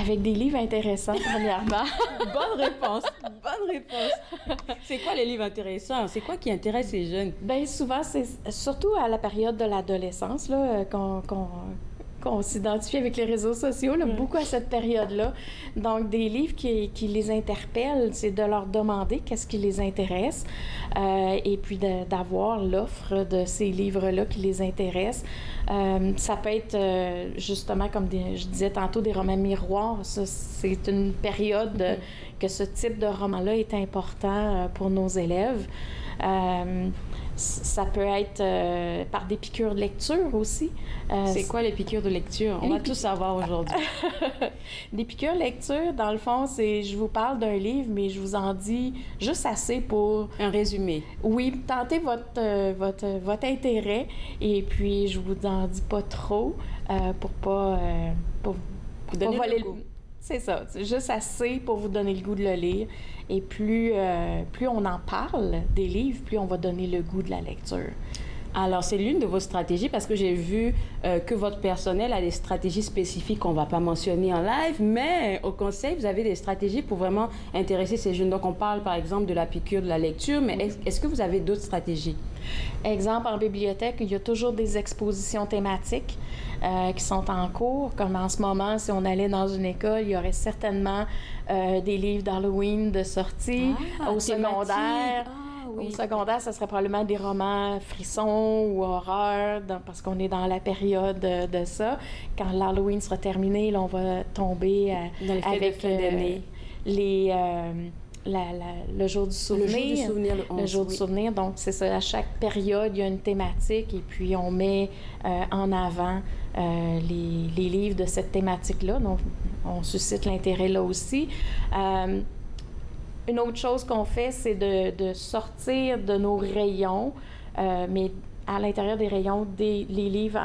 Avec des livres intéressants, premièrement. Bonne réponse. C'est quoi les livres intéressants? C'est quoi qui intéresse les jeunes? Bien, souvent, c'est surtout à la période de l'adolescence là, qu'on s'identifie avec les réseaux sociaux, là, beaucoup à cette période-là. Donc, des livres qui les interpellent, c'est de leur demander qu'est-ce qui les intéresse et puis d'avoir l'offre de ces livres-là qui les intéressent. Ça peut être, justement, comme je disais tantôt, des romans miroirs. Ça, c'est une période que ce type de roman-là est important pour nos élèves. Ça peut être par des piqûres de lecture aussi. C'est quoi les piqûres de lecture? On va tout savoir aujourd'hui. Des piqûres de lecture, dans le fond, je vous parle d'un livre, mais je vous en dis juste assez pour... Un résumé. Oui, tentez votre intérêt, et puis je vous en dis pas trop pour pas voler le goût. C'est ça, c'est juste assez pour vous donner le goût de le lire. Et plus on en parle des livres, plus on va donner le goût de la lecture. Alors, c'est l'une de vos stratégies parce que j'ai vu que votre personnel a des stratégies spécifiques qu'on ne va pas mentionner en live, mais au conseil, vous avez des stratégies pour vraiment intéresser ces jeunes. Donc, on parle par exemple de la piqûre de la lecture, mais est-ce que vous avez d'autres stratégies? Exemple, en bibliothèque, il y a toujours des expositions thématiques qui sont en cours. Comme en ce moment, si on allait dans une école, il y aurait certainement des livres d'Halloween de sortie. Au secondaire. Oui. Au secondaire, ça serait probablement des romans frissons ou horreur, parce qu'on est dans la période de ça. Quand l'Halloween sera terminé, là, on va tomber avec le jour du souvenir. Le jour du souvenir. Donc, c'est ça. À chaque période, il y a une thématique et puis on met en avant les livres de cette thématique-là. Donc, on suscite l'intérêt là aussi. Une autre chose qu'on fait, c'est de sortir de nos rayons, mais à l'intérieur des rayons, les livres,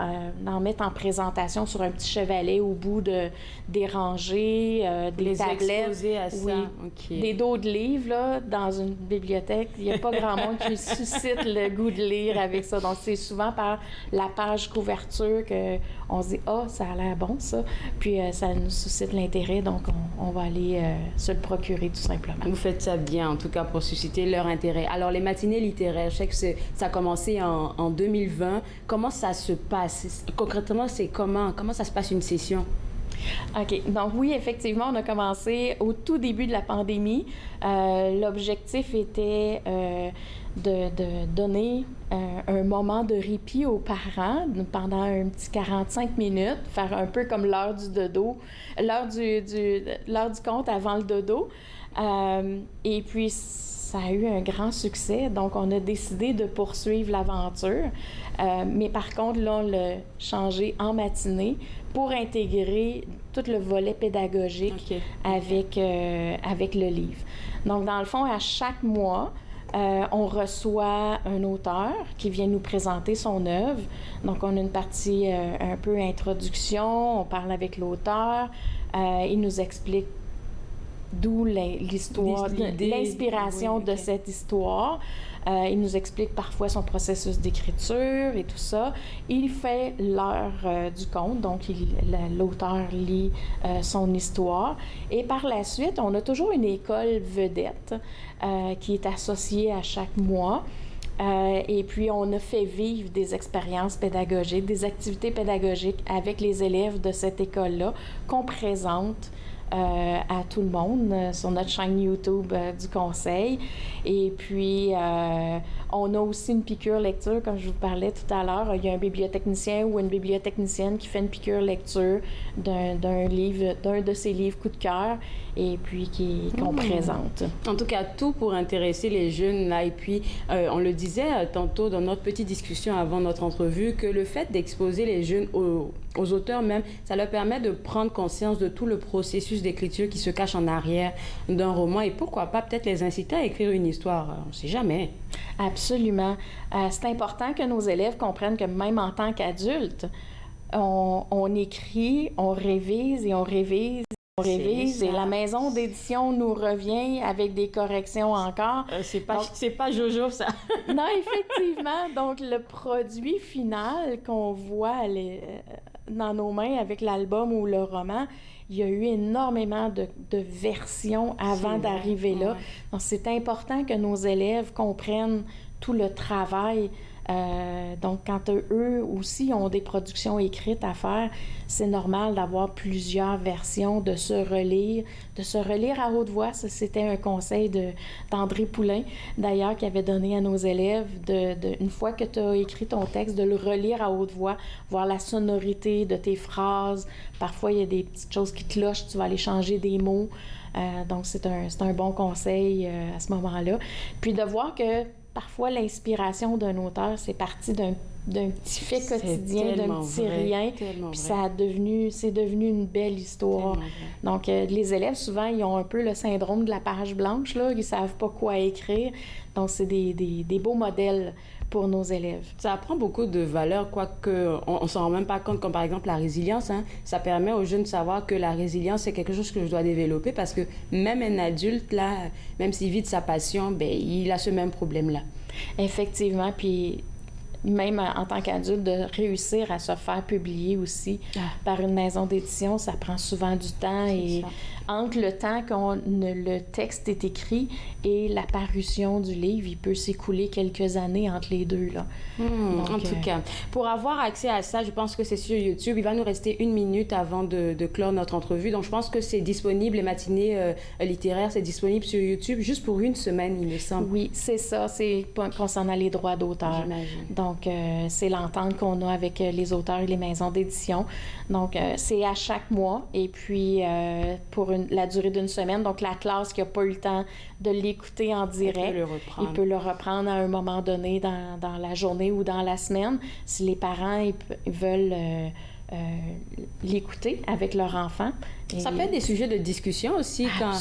d'en mettre en présentation sur un petit chevalet au bout des rangées, des tablettes. À ça. Oui, Okay. des dos de livres, là, dans une bibliothèque. Il n'y a pas grand monde qui suscite le goût de lire avec ça. Donc, c'est souvent par la page couverture qu'on se dit « Ah, ça a l'air bon, ça ». Puis, ça nous suscite l'intérêt, donc on va aller se le procurer tout simplement. Vous faites ça bien, en tout cas, pour susciter leur intérêt. Alors, les matinées littéraires, je sais que ça a commencé en 2020. Comment ça se passe? Concrètement, c'est comment ça se passe une session? OK. Donc oui, effectivement, on a commencé au tout début de la pandémie. L'objectif était de donner un moment de répit aux parents pendant un petit 45 minutes, faire un peu comme l'heure du dodo, l'heure du conte avant le dodo. Et puis, ça a eu un grand succès, donc on a décidé de poursuivre l'aventure. Mais par contre, là, on l'a changé en matinée pour intégrer tout le volet pédagogique avec le livre. Donc, dans le fond, à chaque mois, on reçoit un auteur qui vient nous présenter son œuvre. Donc, on a une partie un peu introduction, on parle avec l'auteur, il nous explique d'où l'histoire, l'inspiration de cette histoire. Il nous explique parfois son processus d'écriture et tout ça. Il fait l'heure du conte, donc l'auteur lit son histoire. Et par la suite, on a toujours une école vedette qui est associée à chaque mois. Et puis, on a fait vivre des expériences pédagogiques, des activités pédagogiques avec les élèves de cette école-là qu'on présente à tout le monde sur notre chaîne YouTube du Conseil. Et puis, On a aussi une piqûre lecture, comme je vous parlais tout à l'heure. Il y a un bibliotechnicien ou une bibliotechnicienne qui fait une piqûre lecture d'un de ses livres coup de cœur et puis qu'on présente. En tout cas, tout pour intéresser les jeunes là. Et puis, on le disait tantôt dans notre petite discussion avant notre entrevue, que le fait d'exposer les jeunes aux auteurs même, ça leur permet de prendre conscience de tout le processus d'écriture qui se cache en arrière d'un roman et pourquoi pas peut-être les inciter à écrire une histoire. On ne sait jamais. Absolument. C'est important que nos élèves comprennent que même en tant qu'adultes, on écrit, on révise et on révise. On révise et la maison d'édition nous revient avec des corrections encore. C'est pas Jojo, ça. Non, effectivement. Donc, le produit final qu'on voit dans nos mains avec l'album ou le roman, il y a eu énormément de versions avant d'arriver là. Donc, c'est important que nos élèves comprennent tout le travail. Donc, quand eux aussi ont des productions écrites à faire, c'est normal d'avoir plusieurs versions, de se relire à haute voix. Ça, c'était un conseil d'André Poulain, d'ailleurs, qui avait donné à nos élèves, une fois que tu as écrit ton texte, de le relire à haute voix, voir la sonorité de tes phrases. Parfois, il y a des petites choses qui clochent, tu vas aller changer des mots. Donc, c'est un bon conseil à ce moment-là. Puis de voir que parfois, l'inspiration d'un auteur, c'est parti d'un petit fait quotidien, d'un petit rien, puis c'est devenu une belle histoire. Donc, les élèves, souvent, ils ont un peu le syndrome de la page blanche, là, ils savent pas quoi écrire. Donc, c'est des beaux modèles pour nos élèves. Ça apprend beaucoup de valeurs, quoique on s'en rend même pas compte, comme par exemple la résilience. Ça permet aux jeunes de savoir que la résilience, c'est quelque chose que je dois développer parce que même un adulte, là, même s'il vit de sa passion, ben, il a ce même problème-là. Effectivement, puis même en tant qu'adulte, de réussir à se faire publier aussi par une maison d'édition, ça prend souvent du temps. Et entre le temps le texte est écrit et la parution du livre, il peut s'écouler quelques années entre les deux. Là. Donc, en tout cas, pour avoir accès à ça, je pense que c'est sur YouTube. Il va nous rester 1 minute avant de clore notre entrevue. Donc, je pense que c'est disponible, les matinées littéraires, c'est disponible sur YouTube juste pour 1 semaine, il me semble. Oui, c'est ça. C'est concernant les droits d'auteur. J'imagine. Donc, c'est l'entente qu'on a avec les auteurs et les maisons d'édition. Donc, c'est à chaque mois. Et puis, pour la durée d'1 semaine, donc la classe qui n'a pas eu le temps de l'écouter en direct, il peut le reprendre à un moment donné dans la journée ou dans la semaine. Si les parents veulent l'écouter avec leur enfant. Ça peut être des sujets de discussion aussi quand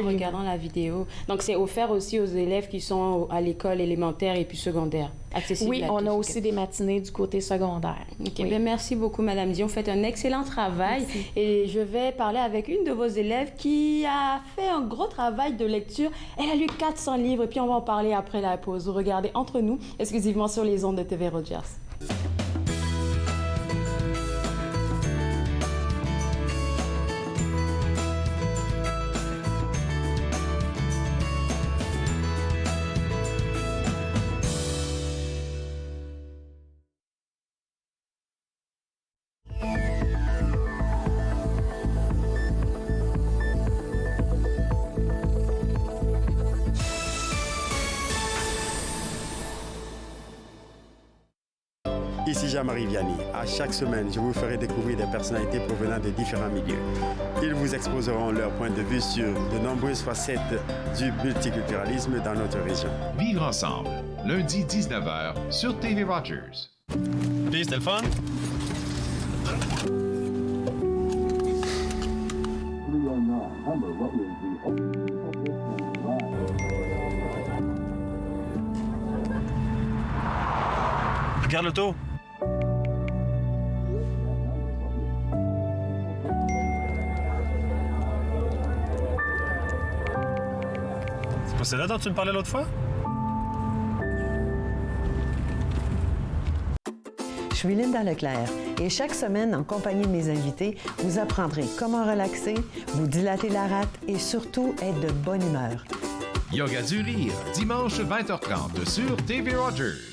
regardant la vidéo. Donc, c'est offert aussi aux élèves qui sont à l'école élémentaire et puis secondaire. Accessible oui, on a aussi des matinées du côté secondaire. OK. Oui. Bien, merci beaucoup, Madame Dion. Vous faites un excellent travail. Merci. Et je vais parler avec une de vos élèves qui a fait un gros travail de lecture. Elle a lu 400 livres et puis on va en parler après la pause. Regardez Entre nous, exclusivement sur les ondes de TV Rogers. Ici Jean-Marie Vianney. À chaque semaine, je vous ferai découvrir des personnalités provenant de différents milieux. Ils vous exposeront leur point de vue sur de nombreuses facettes du multiculturalisme dans notre région. Vivre ensemble, lundi 19h sur TV Rogers. Puis, c'était le fun? Regarde l'auto. C'est pas celle-là dont tu me parlais l'autre fois? Je suis Linda Leclerc et chaque semaine, en compagnie de mes invités, vous apprendrez comment relaxer, vous dilater la rate et surtout être de bonne humeur. Yoga du rire, dimanche 20h30 sur TV Rogers.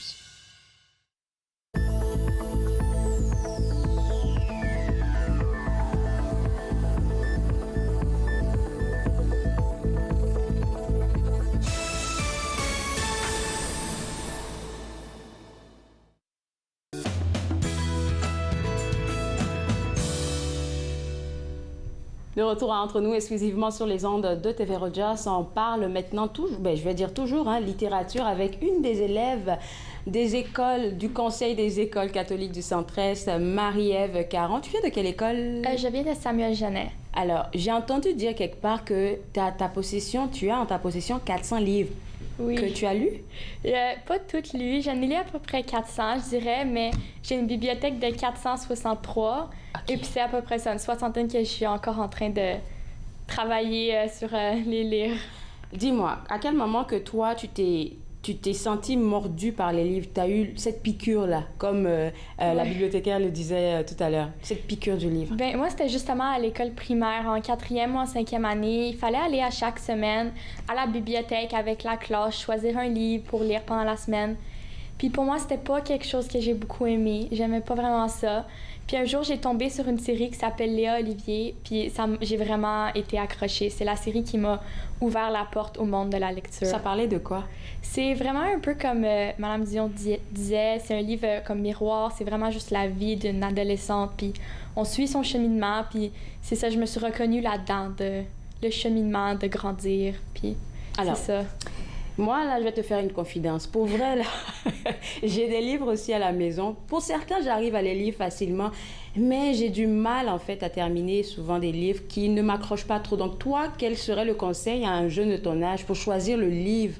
De retour entre nous exclusivement sur les ondes de TV Rogers, on parle maintenant toujours, je vais dire toujours, littérature avec une des élèves des écoles, du Conseil des écoles catholiques du Centre-Est, Marie-Ève Caron. Tu viens de quelle école? Je viens de Samuel Genet. Alors, j'ai entendu dire quelque part que tu as en ta possession 400 livres. Oui. Que tu as lus? Pas toutes lues. J'en ai lu à peu près 400, je dirais, mais j'ai une bibliothèque de 463. Okay. Et puis c'est à peu près ça, une soixantaine que je suis encore en train de travailler sur les lire. Dis-moi, à quel moment que toi, tu t'es senti mordu par les livres? Tu as eu cette piqûre-là, comme la bibliothécaire le disait tout à l'heure, cette piqûre du livre. Ben moi, c'était justement à l'école primaire, en 4e ou en 5e année. Il fallait aller à chaque semaine à la bibliothèque avec la classe, choisir un livre pour lire pendant la semaine. Puis pour moi, c'était pas quelque chose que j'ai beaucoup aimé. J'aimais pas vraiment ça. Puis un jour, j'ai tombé sur une série qui s'appelle Léa Olivier, puis j'ai vraiment été accrochée. C'est la série qui m'a ouvert la porte au monde de la lecture. Ça parlait de quoi? C'est vraiment un peu comme Madame Dion disait, c'est un livre comme miroir, c'est vraiment juste la vie d'une adolescente, puis on suit son cheminement, puis c'est ça, je me suis reconnue là-dedans, le cheminement, de grandir, puis c'est ça. Moi, là, je vais te faire une confidence. Pour vrai, là, j'ai des livres aussi à la maison. Pour certains, j'arrive à les lire facilement, mais j'ai du mal, en fait, à terminer souvent des livres qui ne m'accrochent pas trop. Donc, toi, quel serait le conseil à un jeune de ton âge pour choisir le livre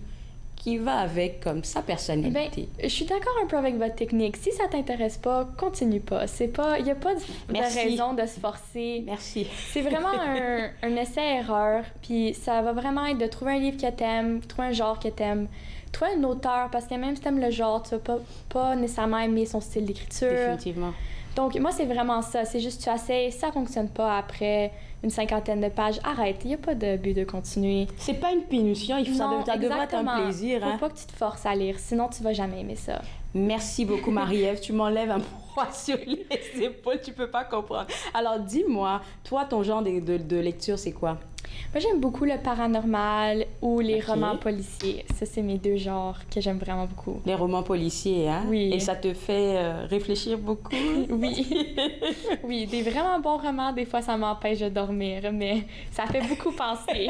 qui va avec comme sa personnalité? Je suis d'accord un peu avec votre technique. Si ça t'intéresse pas, continue pas. Il n'y a pas de raison de se forcer. Merci. C'est vraiment un essai-erreur. Puis ça va vraiment être de trouver un livre que t'aimes, trouver un genre que t'aimes, trouver un auteur, parce que même si t'aimes le genre, tu vas pas nécessairement aimer son style d'écriture. Définitivement. Donc, moi, c'est vraiment ça. C'est juste, tu essaies, ça fonctionne pas après une 50aine de pages. Arrête, il n'y a pas de but de continuer. C'est pas une punition, ça devrait être un plaisir. Faut pas que tu te forces à lire, sinon tu vas jamais aimer ça. Merci beaucoup, Marie-Ève. Tu m'enlèves un poids sur les épaules, tu peux pas comprendre. Alors, dis-moi, toi, ton genre de lecture, c'est quoi? Moi, j'aime beaucoup le paranormal ou les romans policiers. Ça, c'est mes deux genres que j'aime vraiment beaucoup. Les romans policiers, hein? Oui. Et ça te fait réfléchir beaucoup? Oui. Oui, des vraiment bons romans, des fois, ça m'empêche de dormir, mais ça fait beaucoup penser.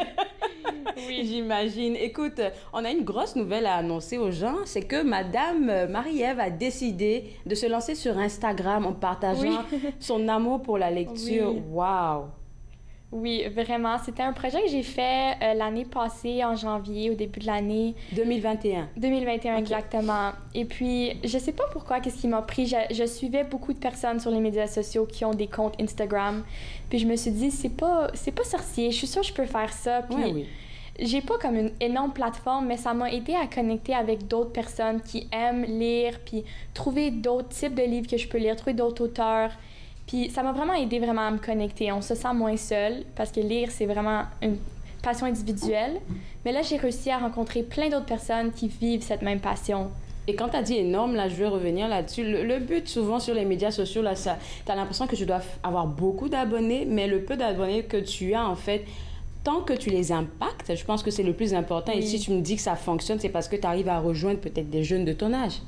Oui, j'imagine. Écoute, on a une grosse nouvelle à annoncer aux gens, c'est que Madame Marie-Ève a décidé de se lancer sur Instagram en partageant son amour pour la lecture. Oui. Wow! Oui, vraiment. C'était un projet que j'ai fait l'année passée, en janvier, au début de l'année. 2021. 2021, okay. Exactement. Et puis, je sais pas pourquoi, qu'est-ce qui m'a pris. Je suivais beaucoup de personnes sur les médias sociaux qui ont des comptes Instagram. Puis je me suis dit, c'est pas sorcier. Je suis sûre que je peux faire ça. Puis oui. J'ai pas comme une énorme plateforme, mais ça m'a aidé à connecter avec d'autres personnes qui aiment lire, puis trouver d'autres types de livres que je peux lire, trouver d'autres auteurs. Puis ça m'a vraiment aidé à me connecter. On se sent moins seul parce que lire, c'est vraiment une passion individuelle. Mais là, j'ai réussi à rencontrer plein d'autres personnes qui vivent cette même passion. Et quand tu as dit énorme, là, je veux revenir là-dessus. Le but, souvent, sur les médias sociaux, là, tu as l'impression que tu dois avoir beaucoup d'abonnés, mais le peu d'abonnés que tu as, en fait, tant que tu les impactes, je pense que c'est le plus important. Oui. Et si tu me dis que ça fonctionne, c'est parce que tu arrives à rejoindre peut-être des jeunes de ton âge.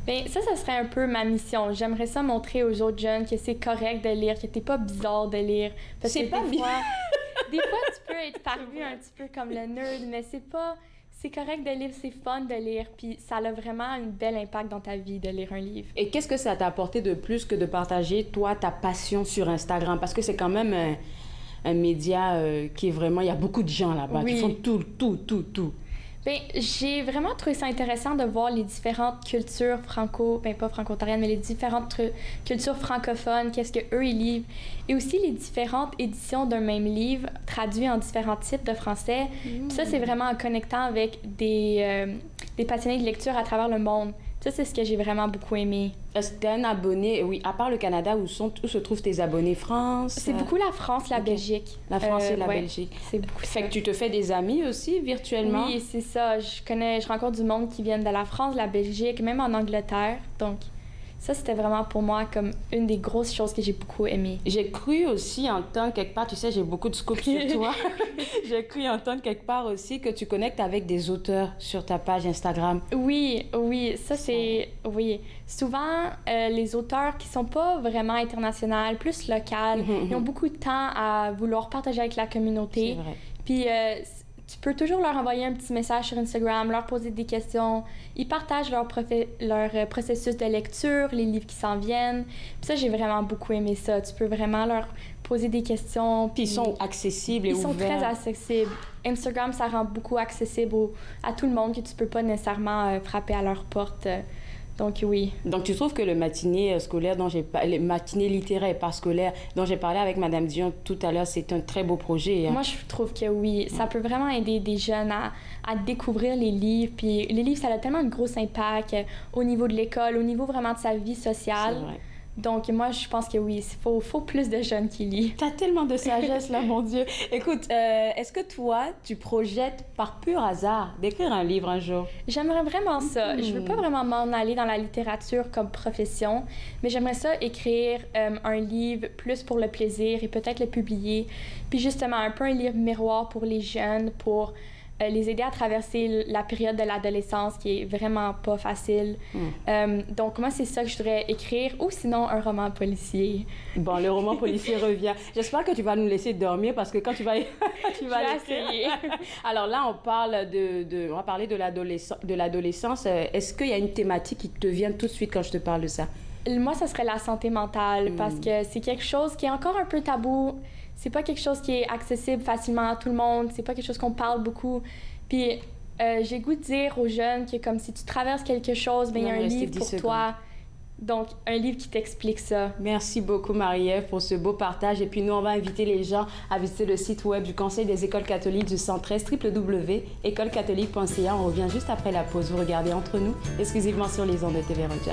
Bien, ça serait un peu ma mission. J'aimerais ça montrer aux autres jeunes que c'est correct de lire, que t'es pas bizarre de lire. Parce c'est que pas des fois, tu peux être paru un petit peu comme le nerd, mais c'est correct de lire, c'est fun de lire, puis ça a vraiment un bel impact dans ta vie de lire un livre. Et qu'est-ce que ça t'a apporté de plus que de partager, toi, ta passion sur Instagram? Parce que c'est quand même un média qui est vraiment... Il y a beaucoup de gens là-bas qui font tout. Bien, j'ai vraiment trouvé ça intéressant de voir les différentes cultures pas franco-ontariennes, mais les différentes cultures francophones, qu'est-ce qu'eux, ils lisent, et aussi les différentes éditions d'un même livre traduit en différents types de français. Puis ça, c'est vraiment en connectant avec des passionnés de lecture à travers le monde. Ça, c'est ce que j'ai vraiment beaucoup aimé. Est-ce que tu es un abonné, oui, à part le Canada, où se trouvent tes abonnés? France? C'est beaucoup la France, la Belgique. La France et la Belgique. C'est beaucoup ça. Fait que tu te fais des amis aussi, virtuellement? Oui, c'est ça. Je rencontre du monde qui viennent de la France, de la Belgique, même en Angleterre. Donc, Ça, c'était vraiment pour moi comme une des grosses choses que j'ai beaucoup aimées. J'ai cru aussi entendre quelque part, tu sais, j'ai beaucoup de scoops sur toi. J'ai cru entendre quelque part aussi que tu connectes avec des auteurs sur ta page Instagram. Oui, ça c'est... Oui. Souvent, les auteurs qui sont pas vraiment internationaux, plus locaux, ils ont beaucoup de temps à vouloir partager avec la communauté. C'est vrai. Puis tu peux toujours leur envoyer un petit message sur Instagram, leur poser des questions. Ils partagent leur processus de lecture, les livres qui s'en viennent. Puis ça, j'ai vraiment beaucoup aimé ça. Tu peux vraiment leur poser des questions. Puis ils sont accessibles et ouverts. Ils sont très accessibles. Instagram, ça rend beaucoup accessible à tout le monde, que tu peux pas nécessairement frapper à leur porte. Donc oui. Donc tu trouves que le matinée scolaire les matinées littéraires et parascolaires dont j'ai parlé avec Madame Dion tout à l'heure, c'est un très beau projet. Hein? Moi, je trouve que oui. Ça peut vraiment aider des jeunes à découvrir les livres. Puis les livres, ça a tellement un gros impact au niveau de l'école, au niveau vraiment de sa vie sociale. C'est vrai. Donc, moi, je pense que oui, il faut plus de jeunes qui lisent. T'as tellement de sagesse, là, mon Dieu. Écoute, est-ce que toi, tu projettes par pur hasard d'écrire un livre un jour? J'aimerais vraiment ça. Je veux pas vraiment m'en aller dans la littérature comme profession, mais j'aimerais ça écrire un livre plus pour le plaisir et peut-être le publier. Puis justement, un peu un livre miroir pour les jeunes, pour les aider à traverser la période de l'adolescence qui est vraiment pas facile. Donc moi, c'est ça que je voudrais écrire, ou sinon un roman policier. Bon, le roman policier revient. J'espère que tu vas nous laisser dormir parce que quand tu vas essayer. Alors là, on va parler de l'adolescence. Est-ce qu'il y a une thématique qui te vient tout de suite quand je te parle de ça? Moi, ça serait la santé mentale parce que c'est quelque chose qui est encore un peu tabou. C'est pas quelque chose qui est accessible facilement à tout le monde. C'est pas quelque chose qu'on parle beaucoup. Puis j'ai goût de dire aux jeunes que comme si tu traverses quelque chose, il y a un livre pour toi. Donc, un livre qui t'explique ça. Merci beaucoup, Marie-Ève, pour ce beau partage. Et puis, nous, on va inviter les gens à visiter le site web du Conseil des écoles catholiques du 113, www.écolecatholique.ca. On revient juste après la pause. Vous regardez Entre nous, exclusivement sur les ondes de TV Rogers.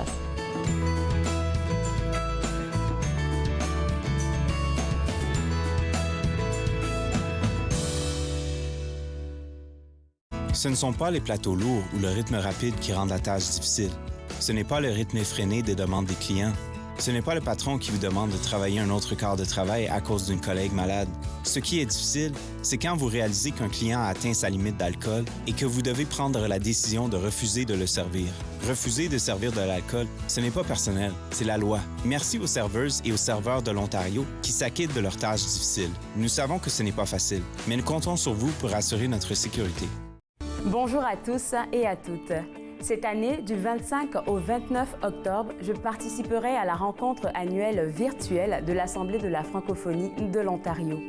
Ce ne sont pas les plateaux lourds ou le rythme rapide qui rendent la tâche difficile. Ce n'est pas le rythme effréné des demandes des clients. Ce n'est pas le patron qui vous demande de travailler un autre quart de travail à cause d'une collègue malade. Ce qui est difficile, c'est quand vous réalisez qu'un client a atteint sa limite d'alcool et que vous devez prendre la décision de refuser de le servir. Refuser de servir de l'alcool, ce n'est pas personnel, c'est la loi. Merci aux serveuses et aux serveurs de l'Ontario qui s'acquittent de leurs tâches difficiles. Nous savons que ce n'est pas facile, mais nous comptons sur vous pour assurer notre sécurité. Bonjour à tous et à toutes. Cette année, du 25 au 29 octobre, je participerai à la rencontre annuelle virtuelle de l'Assemblée de la francophonie de l'Ontario.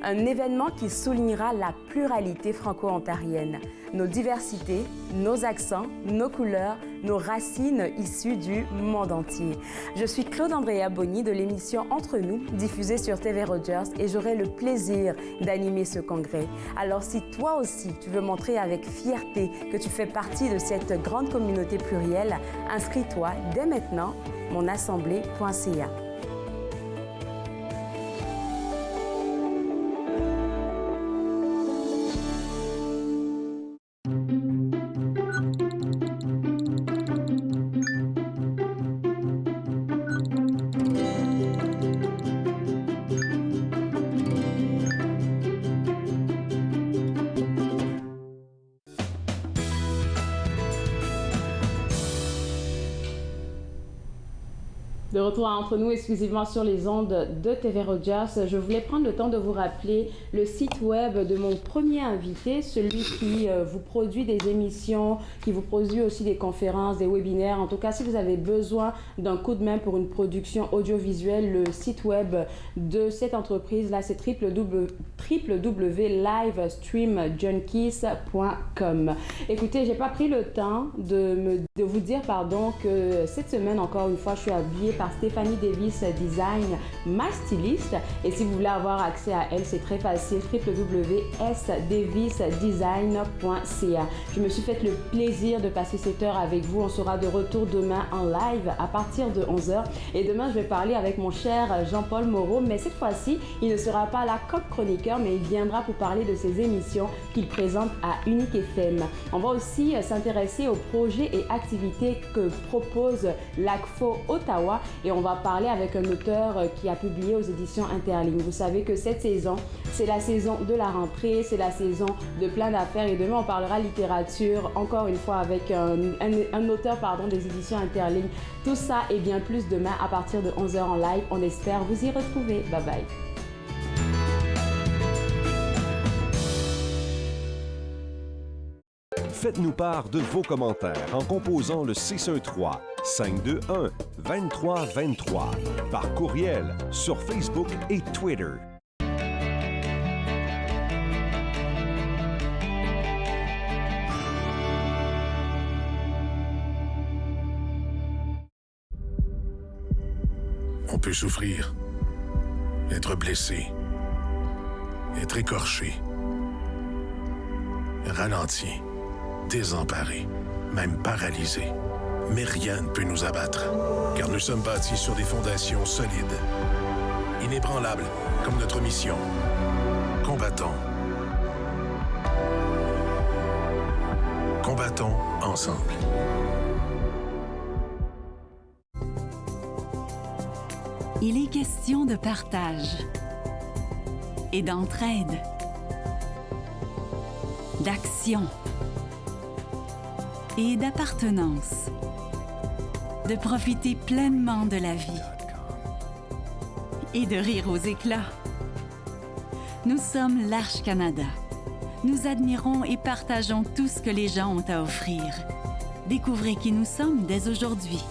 Un événement qui soulignera la pluralité franco-ontarienne, nos diversités, nos accents, nos couleurs, nos racines issues du monde entier. Je suis Claude-Andrea Bonny de l'émission Entre nous, diffusée sur TV Rogers, et j'aurai le plaisir d'animer ce congrès. Alors si toi aussi tu veux montrer avec fierté que tu fais partie de cette grande communauté plurielle, inscris-toi dès maintenant, monassemblée.ca. De retour à Entre nous, exclusivement sur les ondes de TV Rogers. Je voulais prendre le temps de vous rappeler le site web de mon premier invité, celui qui vous produit des émissions, qui vous produit aussi des conférences, des webinaires. En tout cas, si vous avez besoin d'un coup de main pour une production audiovisuelle, le site web de cette entreprise-là, c'est www.livestreamjunkies.com. Écoutez, j'ai pas pris le temps de vous dire, que cette semaine, encore une fois, je suis habillée par par Stéphanie Davis Design, ma styliste. Et si vous voulez avoir accès à elle, c'est très facile, www.sdavisdesign.ca. Je me suis fait le plaisir de passer cette heure avec vous. On sera de retour demain en live à partir de 11h. Et demain, je vais parler avec mon cher Jean-Paul Moreau. Mais cette fois-ci, il ne sera pas là comme chroniqueur, mais il viendra pour parler de ses émissions qu'il présente à Unique FM. On va aussi s'intéresser aux projets et activités que propose l'ACFO Ottawa et on va parler avec un auteur qui a publié aux éditions Interligne. Vous savez que cette saison, c'est la saison de la rentrée, c'est la saison de plein d'affaires et demain on parlera littérature encore une fois avec un auteur des éditions Interligne. Tout ça et bien plus demain à partir de 11h en live. On espère vous y retrouver. Bye bye. Faites-nous part de vos commentaires en composant le 613-521-2323 par courriel sur Facebook et Twitter. On peut souffrir, être blessé, être écorché, ralenti, désemparé, même paralysé. Mais rien ne peut nous abattre, car nous sommes bâtis sur des fondations solides, inébranlables comme notre mission. Combattons. Combattons ensemble. Il est question de partage et d'entraide, d'action et d'appartenance, de profiter pleinement de la vie et de rire aux éclats. Nous sommes l'Arche Canada. Nous admirons et partageons tout ce que les gens ont à offrir. Découvrez qui nous sommes dès aujourd'hui.